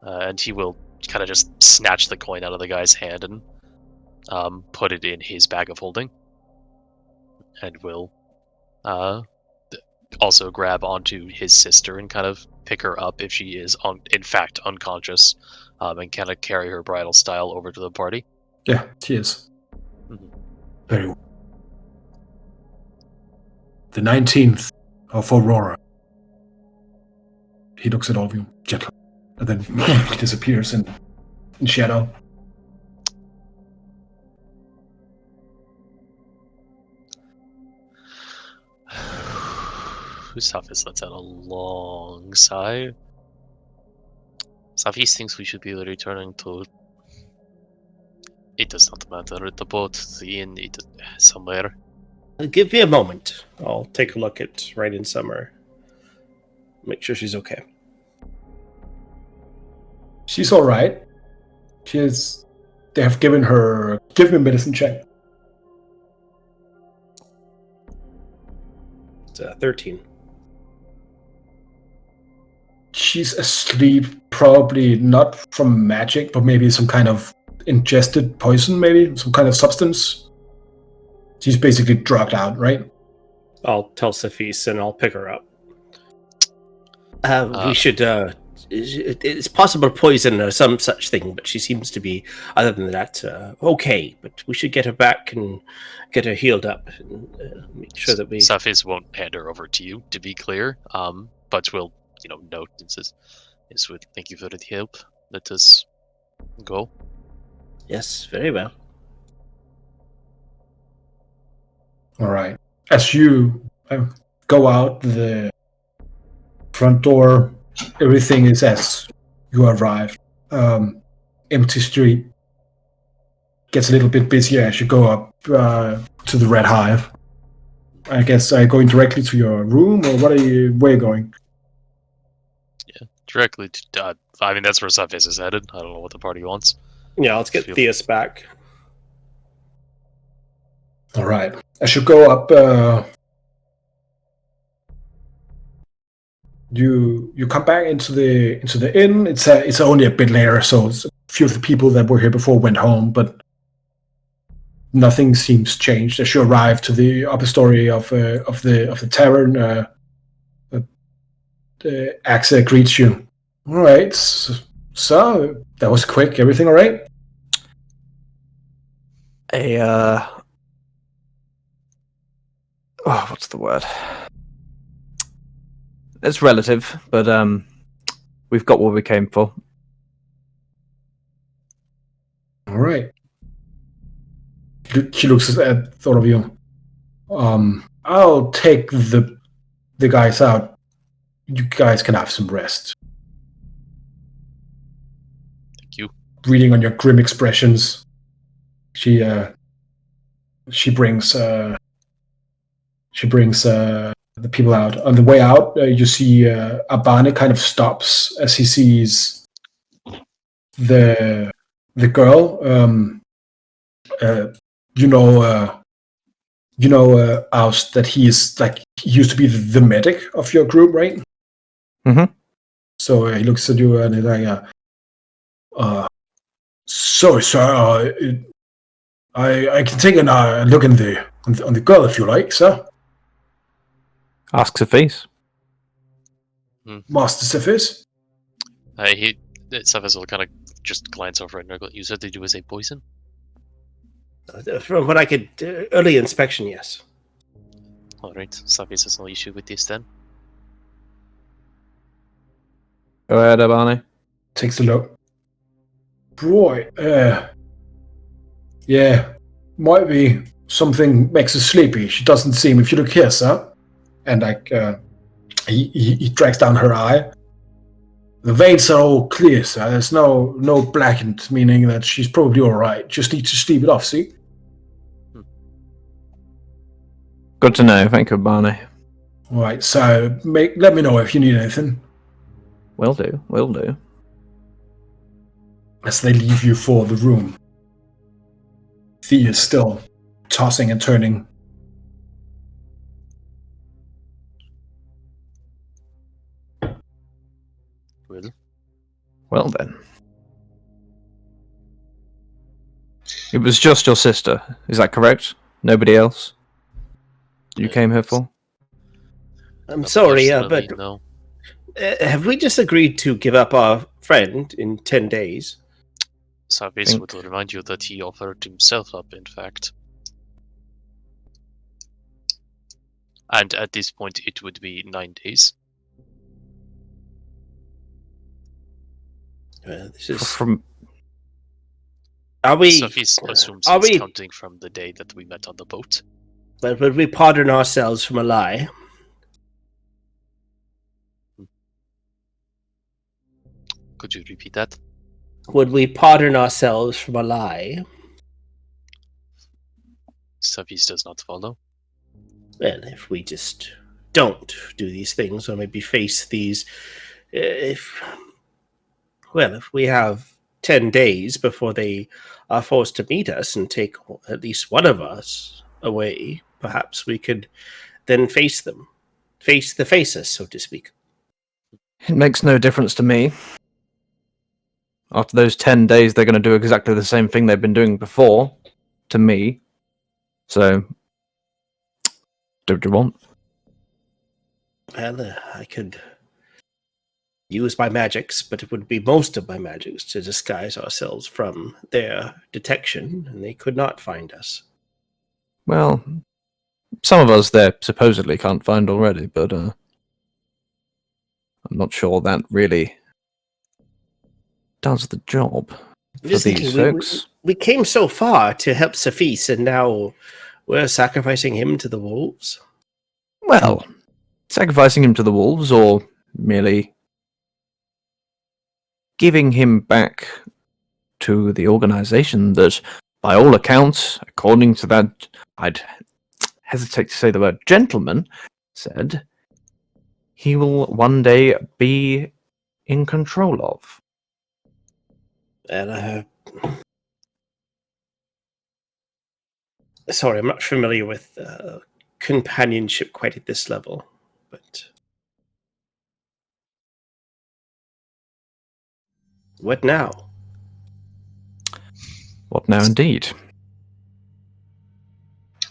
And he will kind of just snatch the coin out of the guy's hand and put it in his bag of holding. And will also grab onto his sister and kind of pick her up if she is in fact unconscious, and kind of carry her bridal style over to the party. Yeah, she is. Very well. The 19th of Aurora. He looks at all of you gently, and then disappears in shadow. Cephas lets out a long sigh. Cephas thinks we should be returning to... It does not matter. The boat, the inn, somewhere. Give me a moment. I'll take a look at Rain in Summer. Make sure she's okay. She's all right. They have given her a medicine check. It's 13. She's asleep, probably not from magic, but maybe some kind of ingested poison, maybe some kind of substance. She's basically drugged out, right? I'll tell Cephis and I'll pick her up. We should. It's possible poison or some such thing, but she seems to be, other than that, okay. But we should get her back and get her healed up and make sure that we. Cephas won't hand her over to you, to be clear. But will, note and says, "Yes, thank you for the help. Let us go." Yes, very well. All right. As you go out the front door, everything is as you arrived. Empty street. Gets a little bit busier as you go up to the Red Hive. I guess going directly to your room, or where are you going? Yeah, directly to... I mean, that's where Cephas is headed. I don't know what the party wants. Yeah, let's get Theus back. All right. As you go up, you come back into the inn. It's only a bit later, so a few of the people that were here before went home, but nothing seems changed. As you arrive to the upper story of the tavern, Axa greets you. All right, so that was quick. Everything all right? What's the word? It's relative, but we've got what we came for. All right. She looks at all of you. I'll take the guys out you guys can have some rest. Thank you. Reading on your grim expressions, she brings the people out. On the way out, you see Abane kind of stops as he sees the girl. Oust, that he is like he used to be the medic of your group, right? Mm-hmm. So he looks at you and he's like, "Sorry, sir. I can take a look on the girl if you like, sir." Ask Sophie's. Master Cephis. Cephis will kind of just glance over at Nurgle. You said that it was a poison? From what I could... early inspection, yes. Alright, Cephis has no issue with this then. Go ahead, Abane. Takes a look. Boy, yeah, might be something makes her sleepy. She doesn't seem, if you look here, sir, and like he drags down her eye. The veins are all clear, sir. There's no blackened, meaning that she's probably all right. Just need to sleep it off. See? Good to know. Thank you, Abane. All right. So let me know if you need anything. Will do. Will do. As they leave you for the room, Thea is still tossing and turning. Well then. It was just your sister. Is that correct? Nobody else? You came here for? I'm sorry, Personally, but no. Have we just agreed to give up our friend in 10 days? Cephis would remind you that he offered himself up, in fact. And at this point, it would be 9 days. This is... From Are we... Cephis assumes are he's we... counting from the day that we met on the boat. But would we pardon ourselves from a lie? Could you repeat that? Would we pardon ourselves from a lie? Cephis does not follow. Well, if we just don't do these things, or maybe face these... if we have 10 days before they are forced to meet us and take at least one of us away, perhaps we could then face them. Face the faces, so to speak. It makes no difference to me. After those 10 days, they're going to do exactly the same thing they've been doing before, to me. So, do what you want. Well, I could use my magics, but it would be most of my magics to disguise ourselves from their detection, and they could not find us. Well, some of us they supposedly can't find already, but I'm not sure that really does the job for Just these thinking, folks. we came so far to help Cephis, and now we're sacrificing him to the wolves. Well, sacrificing him to the wolves, or merely giving him back to the organization that, by all accounts, according to that, I'd hesitate to say the word gentleman, said he will one day be in control of. And sorry, I'm not familiar with companionship quite at this level, but what now? What now, indeed?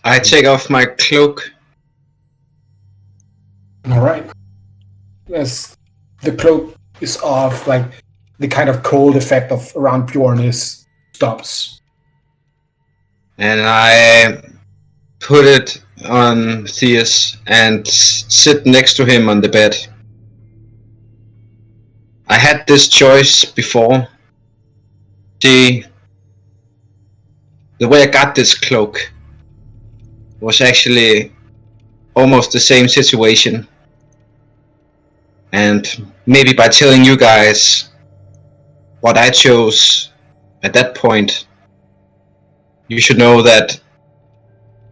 I take off my cloak. All right. As the cloak is off, like the kind of cold effect of around Bjorn stops. And I put it on Theus and sit next to him on the bed. I had this choice before. See, the way I got this cloak was actually almost the same situation. And maybe by telling you guys what I chose at that point, you should know that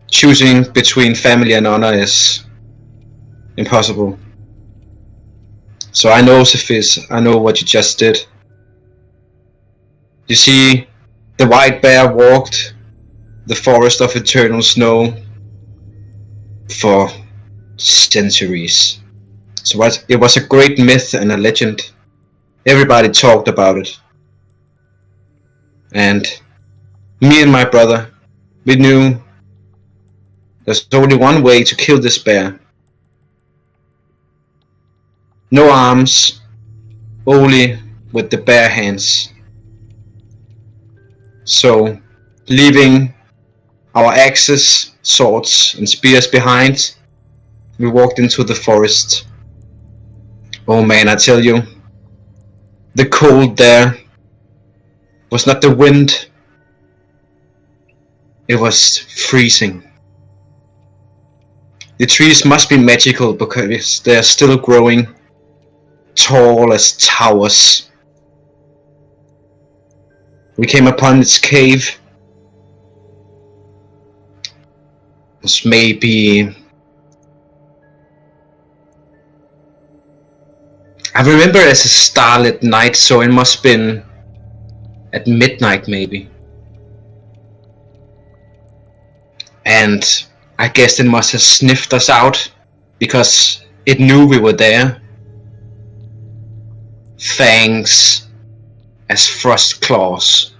choosing between family and honor is impossible. So I know, Cephis, I know what you just did. You see, the white bear walked the forest of eternal snow for centuries. So it was a great myth and a legend. Everybody talked about it. And me and my brother, we knew there's only one way to kill this bear. No arms, only with the bare hands. So, leaving our axes, swords, and spears behind, we walked into the forest. Oh man, I tell you, the cold there was not the wind, it was freezing. The trees must be magical because they're still growing tall as towers. We came upon this cave. It was maybe... I remember it as a starlit night, so it must have been at midnight maybe. And I guess it must have sniffed us out because it knew we were there. Fangs as frost claws,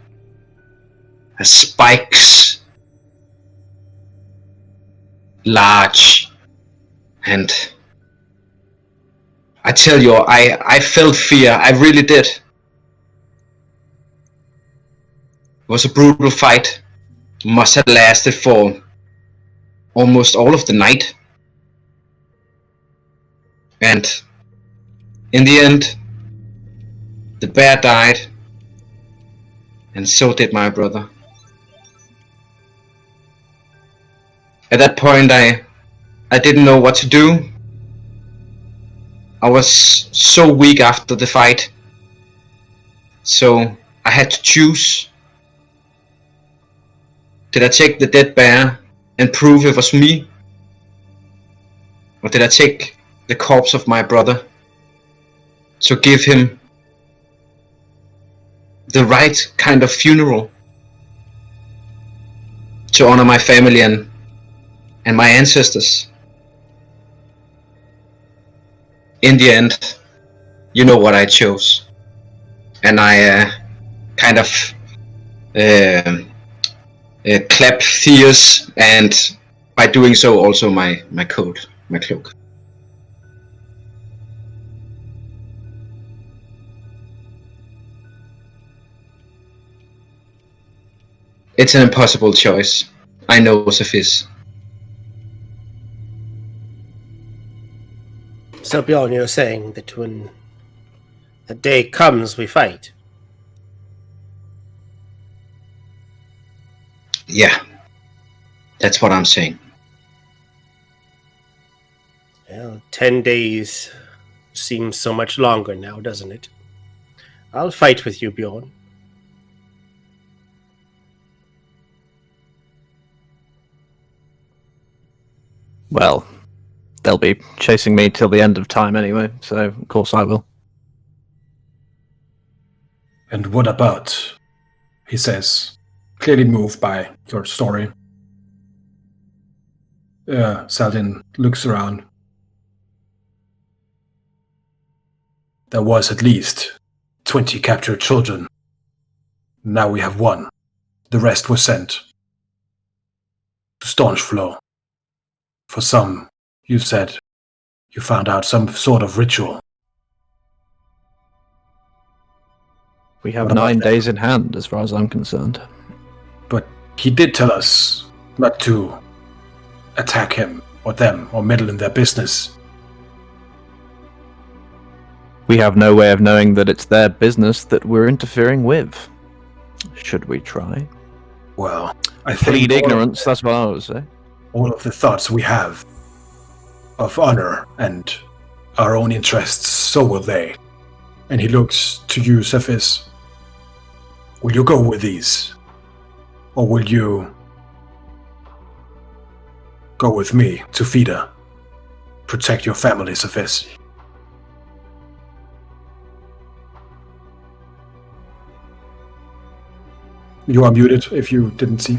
as spikes, large, and I tell you, I felt fear, I really did. It was a brutal fight, must have lasted for almost all of the night. And in the end, the bear died, and so did my brother. At that point, I didn't know what to do. I was so weak after the fight, so I had to choose. Did I take the dead bear and prove it was me? Or did I take the corpse of my brother to give him the right kind of funeral, to honor my family and my ancestors? In the end, you know what I chose, and I kind of clapped Theus, and by doing so also my cloak. It's an impossible choice. I know, Cephis. So Bjorn, you're saying that when the day comes, we fight? Yeah, that's what I'm saying. Well, 10 days seems so much longer now, doesn't it? I'll fight with you, Bjorn. Well, they'll be chasing me till the end of time anyway, so of course I will. And what about, he says, clearly moved by your story. Saladin looks around. There was at least 20 captured children. Now we have one. The rest were sent to staunch flow. For some, you said you found out some sort of ritual. We have What about 9 them? days in hand, as far as I'm concerned. But he did tell us not to attack him or them or meddle in their business. We have no way of knowing that it's their business that we're interfering with. Should we try? Well, I think Plead ignorance, that's what I would say. all of the thoughts we have of honor and our own interests, so will they. And he looks to you, Cephis. Will you go with these? Or will you go with me to Fida? Protect your family, Cephis. You are muted if you didn't see.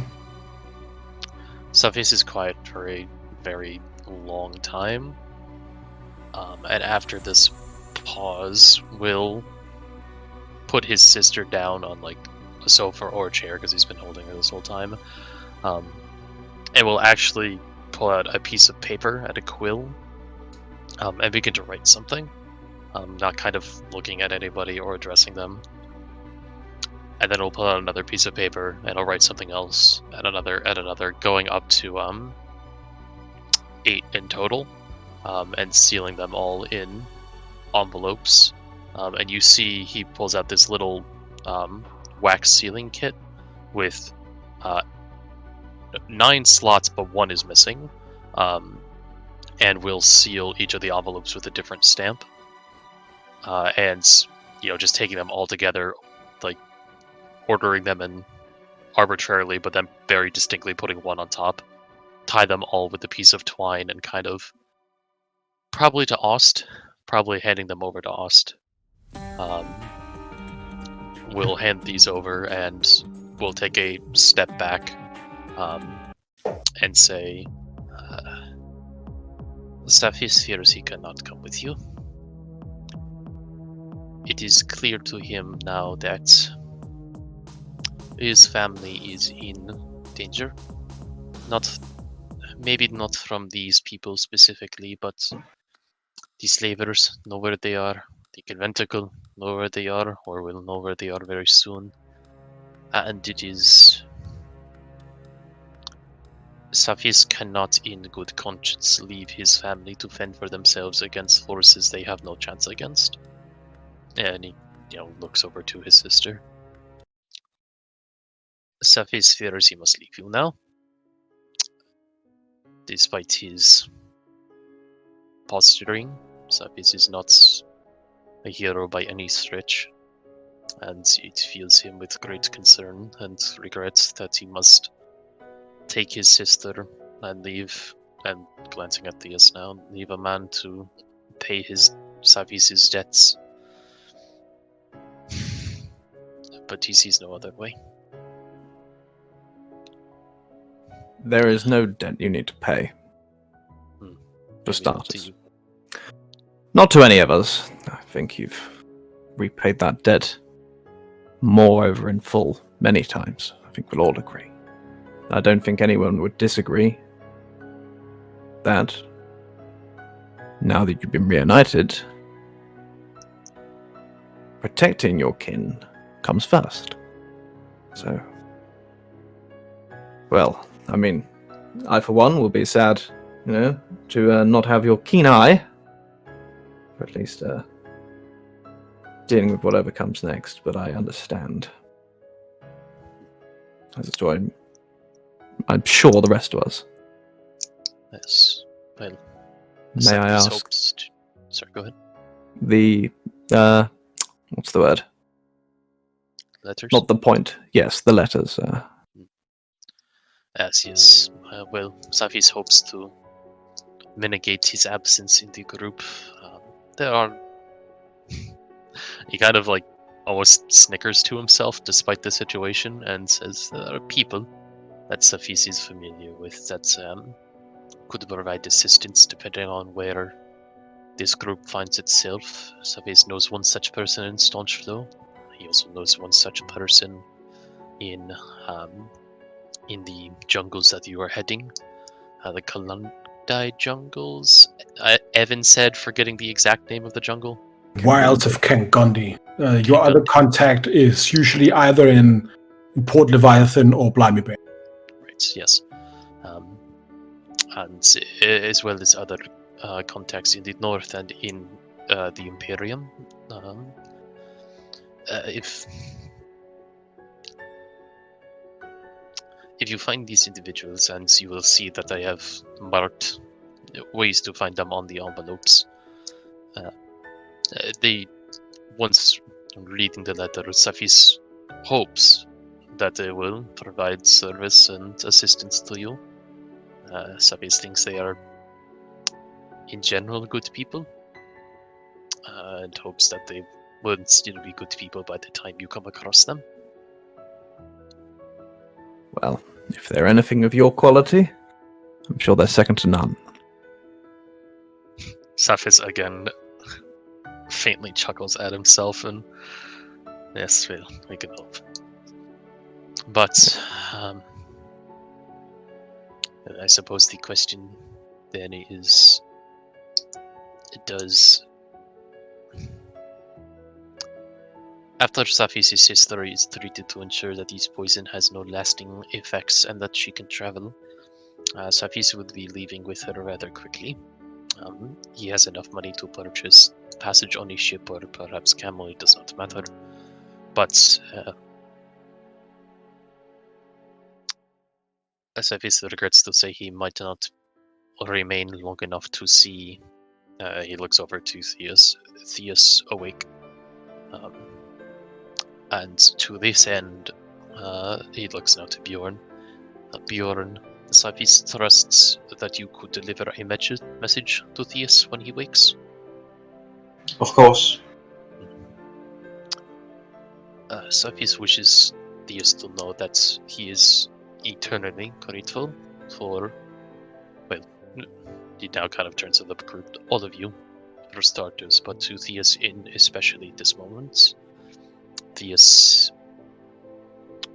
Cephis is quiet for a very long time. And after this pause, will put his sister down on like a sofa or a chair because he's been holding her this whole time. And will actually pull out a piece of paper and a quill and begin to write something. Not kind of looking at anybody or addressing them. And then he'll pull out another piece of paper and he'll write something else and another, going up to 8 in total, and sealing them all in envelopes. And you see he pulls out this little wax sealing kit with 9 slots, but 1 is missing. And will seal each of the envelopes with a different stamp. And just taking them all together, like ordering them in arbitrarily, but then very distinctly putting one on top. Tie them all with a piece of twine and kind of probably to Ost, probably handing them over to Ost. We'll hand these over and we'll take a step back and say, Cephis fears he cannot come with you. It is clear to him now that his family is in danger. Maybe not from these people specifically, but the slavers know where they are. The conventicle know where they are, or will know where they are very soon. And it is... Cephis cannot in good conscience leave his family to fend for themselves against forces they have no chance against. And he, looks over to his sister. Cephis fears he must leave you now. Despite his posturing, Cephis is not a hero by any stretch, and it fills him with great concern and regret that he must take his sister and leave, and glancing at Theus now, leave a man to pay Cephis' debts. But he sees no other way. There is no debt you need to pay. For starters. Not to any of us. I think you've repaid that debt moreover in full many times. I think we'll all agree. I don't think anyone would disagree that now that you've been reunited, protecting your kin comes first. So, well, I mean, I for one will be sad, to not have your keen eye, or at least dealing with whatever comes next, but I understand. As it's why I'm sure the rest of us. Yes. Well, may I ask? Sorry, go ahead. The what's the word? Letters? Not the point. Yes, the letters. Yes. Well, Cephis hopes to mitigate his absence in the group. There are... He kind of almost snickers to himself despite the situation and says there are people that Cephis is familiar with that could provide assistance depending on where this group finds itself. Cephis knows one such person in Staunchflow. He also knows one such person in the jungles that you are heading. The Kalundai jungles. Evan said, forgetting the exact name of the jungle. Wilds of Kangondi. Your other contact is usually either in Port Leviathan or Blimey Bay. Right, yes. And as well as other contacts in the north and in the Imperium. If you find these individuals, and you will see that I have marked ways to find them on the envelopes, They once reading the letter, Safis hopes that they will provide service and assistance to you. Safis thinks they are, in general, good people, and hopes that they will still be good people by the time you come across them. Well, if they're anything of your quality, I'm sure they're second to none. Safis again faintly chuckles at himself, and yes, well, we can hope. But I suppose the question then is, does after Safis' sister is treated to ensure that his poison has no lasting effects and that she can travel, Safis would be leaving with her rather quickly. He has enough money to purchase passage on a ship or perhaps camel, it does not matter. But Safis regrets to say he might not remain long enough to see. He looks over to Theus awake. And to this end, he looks now to Bjorn. Bjorn, Safis trusts that you could deliver a message to Theus when he wakes. Of course. Safis wishes Theus to know that he is eternally grateful for, well, he now kind of turns to the group, all of you, for starters, but to Theus in especially this moment. Theus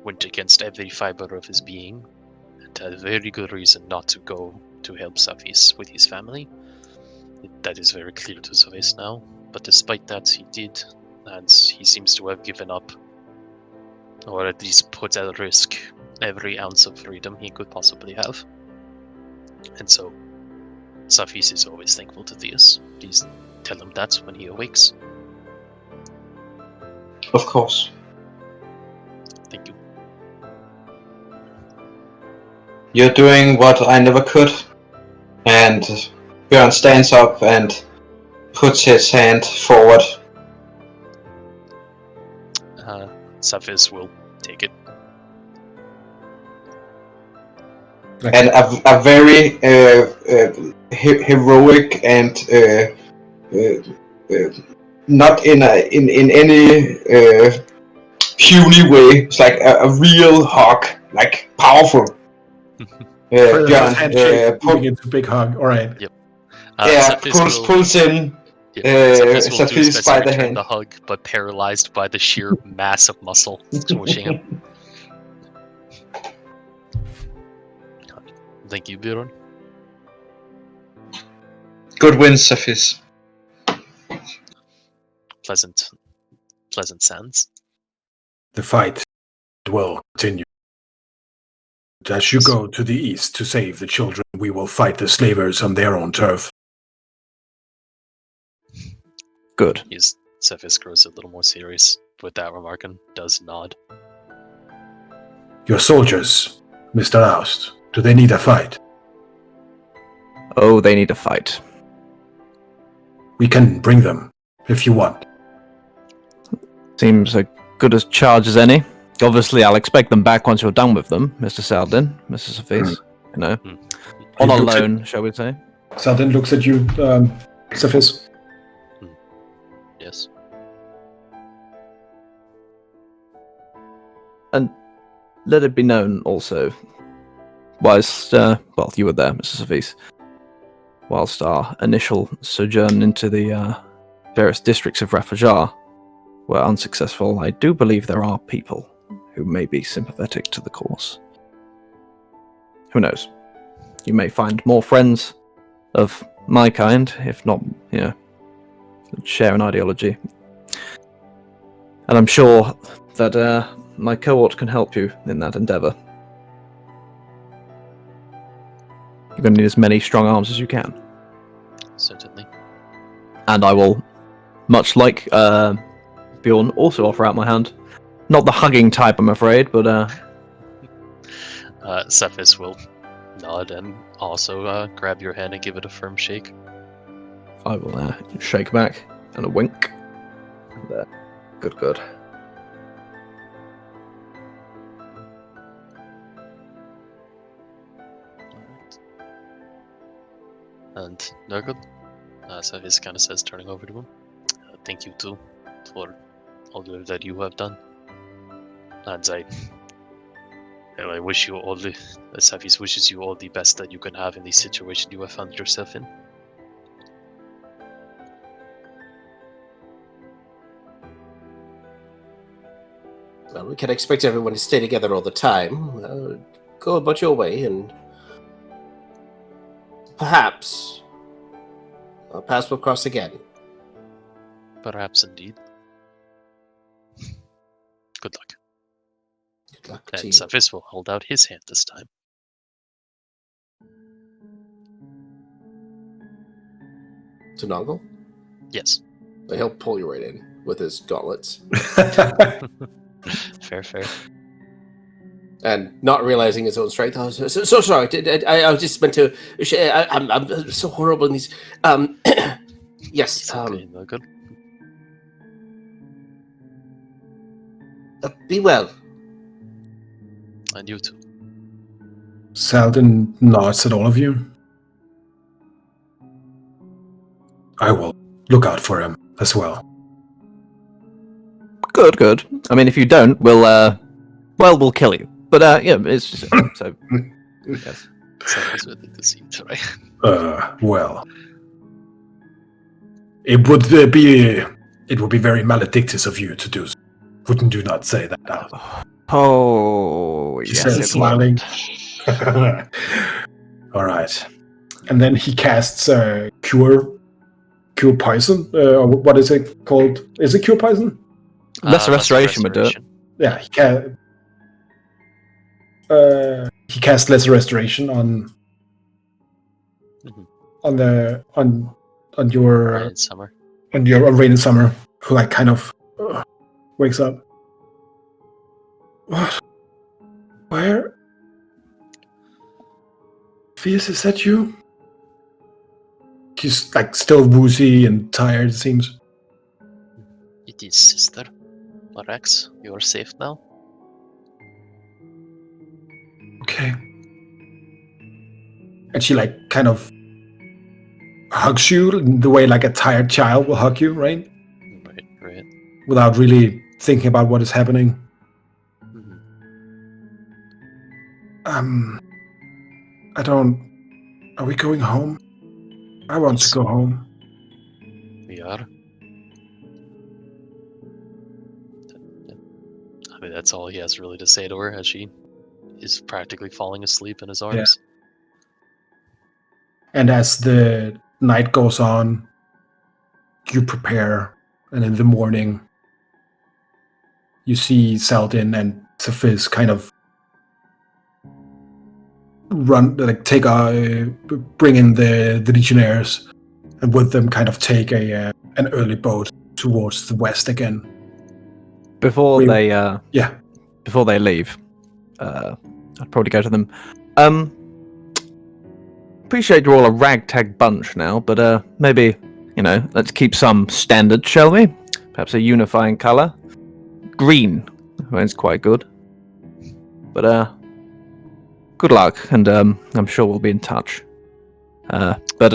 went against every fiber of his being, and had a very good reason not to go to help Safis with his family. That is very clear to Safis now, but despite that he did, and he seems to have given up, or at least put at risk, every ounce of freedom he could possibly have. And so, Safis is always thankful to Theus. Please tell him that when he awakes. Of course. Thank you. You're doing what I never could. And Björn stands up and puts his hand forward. Safis will take it. And a very heroic and not in any puny way. It's like a real hug, like powerful. Handshake, moving into big hug. All right. Yep. Pulls in. Safis will do his Safis best by to the return hand. the hug, but paralyzed by the sheer mass of muscle squishing him. Thank you, Bjorn. Good win, Safis. Pleasant sounds. The fight will continue. As you go to the east to save the children, we will fight the slavers on their own turf. Good. Safis grows a little more serious with that remark and does nod. Your soldiers, Mr. Oust, do they need a fight? Oh, they need a fight. We can bring them, if you want. Seems as good a charge as any. Obviously, I'll expect them back once you're done with them, Mr. Saldin, Mr. Safis. You know, on a loan, shall we say? Saldin looks at you, Safis. Yes. And let it be known also, whilst, well, you were there, Mr. Safis, whilst our initial sojourn into the various districts of Rafajar were unsuccessful, I do believe there are people who may be sympathetic to the cause. Who knows? You may find more friends of my kind, if not, you know, share an ideology. And I'm sure that my cohort can help you in that endeavor. You're going to need as many strong arms as you can. Certainly. And I will, much like Bjorn, also offer out my hand. Not the hugging type, I'm afraid, but Safis will nod and also grab your hand and give it a firm shake. I will shake back and a wink. There. Good. And Nurgle, so he kind of says, turning over to him, thank you too for all that you have done. And I wish you all the, Savis wishes you all the best that you can have in the situation you have found yourself in. Well, we can expect everyone to stay together all the time. Go about your way, and perhaps our paths will cross again. Perhaps indeed. Good luck. Good luck And to you. Savis will hold out his hand this time. To Noggle? Yes. He'll pull you right in with his gauntlets. Fair. And not realizing his own strength. Oh, so sorry. I was just meant to. I'm so horrible in these. Yes. It's okay, Nurgle. Be well. And you too. Saladin nods at all of you. I will look out for him as well. Good. I mean, if you don't, we'll kill you. But yeah, it's just so. Yes. Savis would like to see you try. Well, it would be very maledictive of you to do so. Wouldn't you not say that out? Oh, She yes. says, it smiling. All right. And then he casts cure poison. Or what is it called? Is it cure poison? Lesser restoration would do it. Yeah, he cast lesser restoration on your Right, summer. on Rain and Summer, who like kind of wakes up. What? Where? Fierce, is that you? He's like still woozy and tired, it seems. It is, sister. Rex, you are safe now. Okay. And she like kind of hugs you the way like a tired child will hug you, right? Right. Without really thinking about what is happening. Mm-hmm. Are we going home? I want to go home. We are. I mean, that's all he has really to say to her as she is practically falling asleep in his arms. And as the night goes on, you prepare, and in the morning, you see Saladin and Safiz kind of bring in the Legionnaires, and with them kind of take an early boat towards the west again. Before they leave, I'd probably go to them. Appreciate you're all a ragtag bunch now, but maybe, let's keep some standard, shall we? Perhaps a unifying colour. Green, it's quite good. But good luck, and I'm sure we'll be in touch. But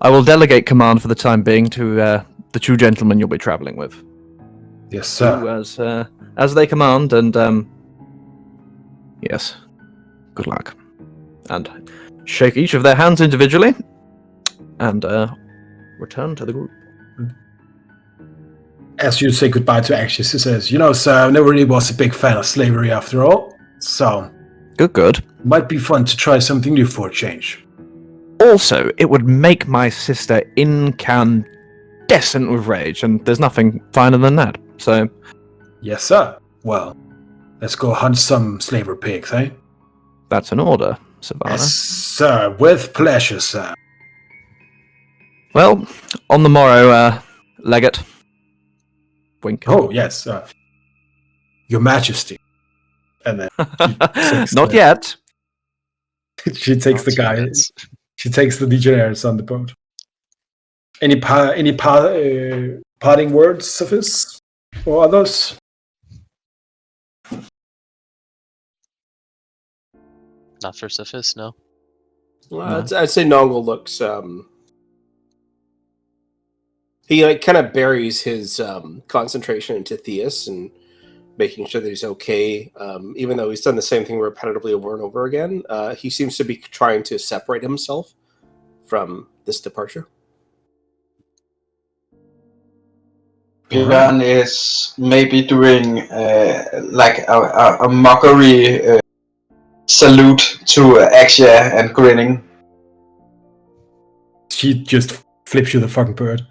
I will delegate command for the time being to the two gentlemen you'll be travelling with. Yes, sir. Do as they command, and yes, good luck. And shake each of their hands individually, and return to the group. As you say goodbye to Axius, he says, sir, I never really was a big fan of slavery after all, so Good. might be fun to try something new for a change. Also, it would make my sister incandescent with rage, and there's nothing finer than that. So, Yes, sir. Well, let's go hunt some slaver pigs, eh? that's an order, Savannah. Yes, sir. With pleasure, sir. Well, on the morrow, Legate. Wink. Oh, yes, Your Majesty. And then Not yet. she takes the guy. She takes the Legionnaires on the boat. Any parting words, Sophis, or others? Not for Sophis, no. Well, I'd say Nongol looks. He like kind of buries his concentration into Theus and making sure that he's okay. Even though he's done the same thing repetitively over and over again, he seems to be trying to separate himself from this departure. Björn is maybe doing like a mockery salute to Axia and grinning. She just flips you the fucking bird.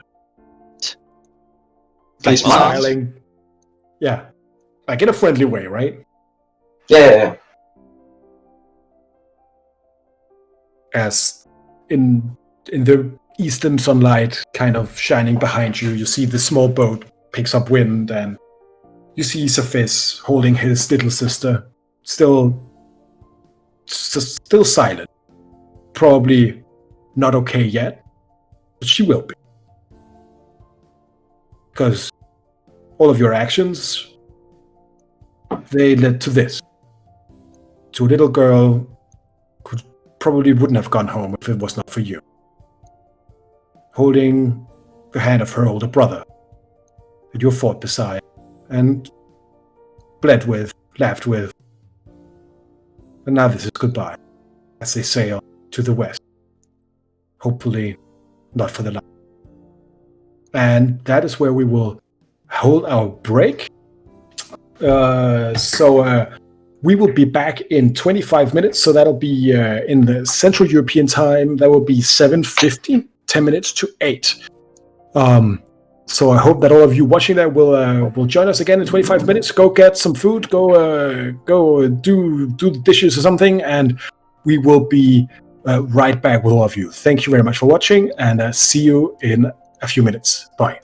He's smiling. Yeah. Like in a friendly way, right? Yeah. As in the eastern sunlight kind of shining behind you, you see the small boat picks up wind, and you see Sophis holding his little sister, still silent. Probably not okay yet, but she will be. Because all of your actions, they led to this. To a little girl who probably wouldn't have gone home if it was not for you. Holding the hand of her older brother that you fought beside and bled with, laughed with. And now this is goodbye as they sail to the west. Hopefully not for the last. And that is where we will hold our break. So we will be back in 25 minutes. So that'll be in the Central European time. That will be 7:50, 10 minutes to 8. So I hope that all of you watching that will join us again in 25 minutes. Go get some food. Go do the dishes or something, and we will be right back with all of you. Thank you very much for watching, and see you in a few minutes. Bye.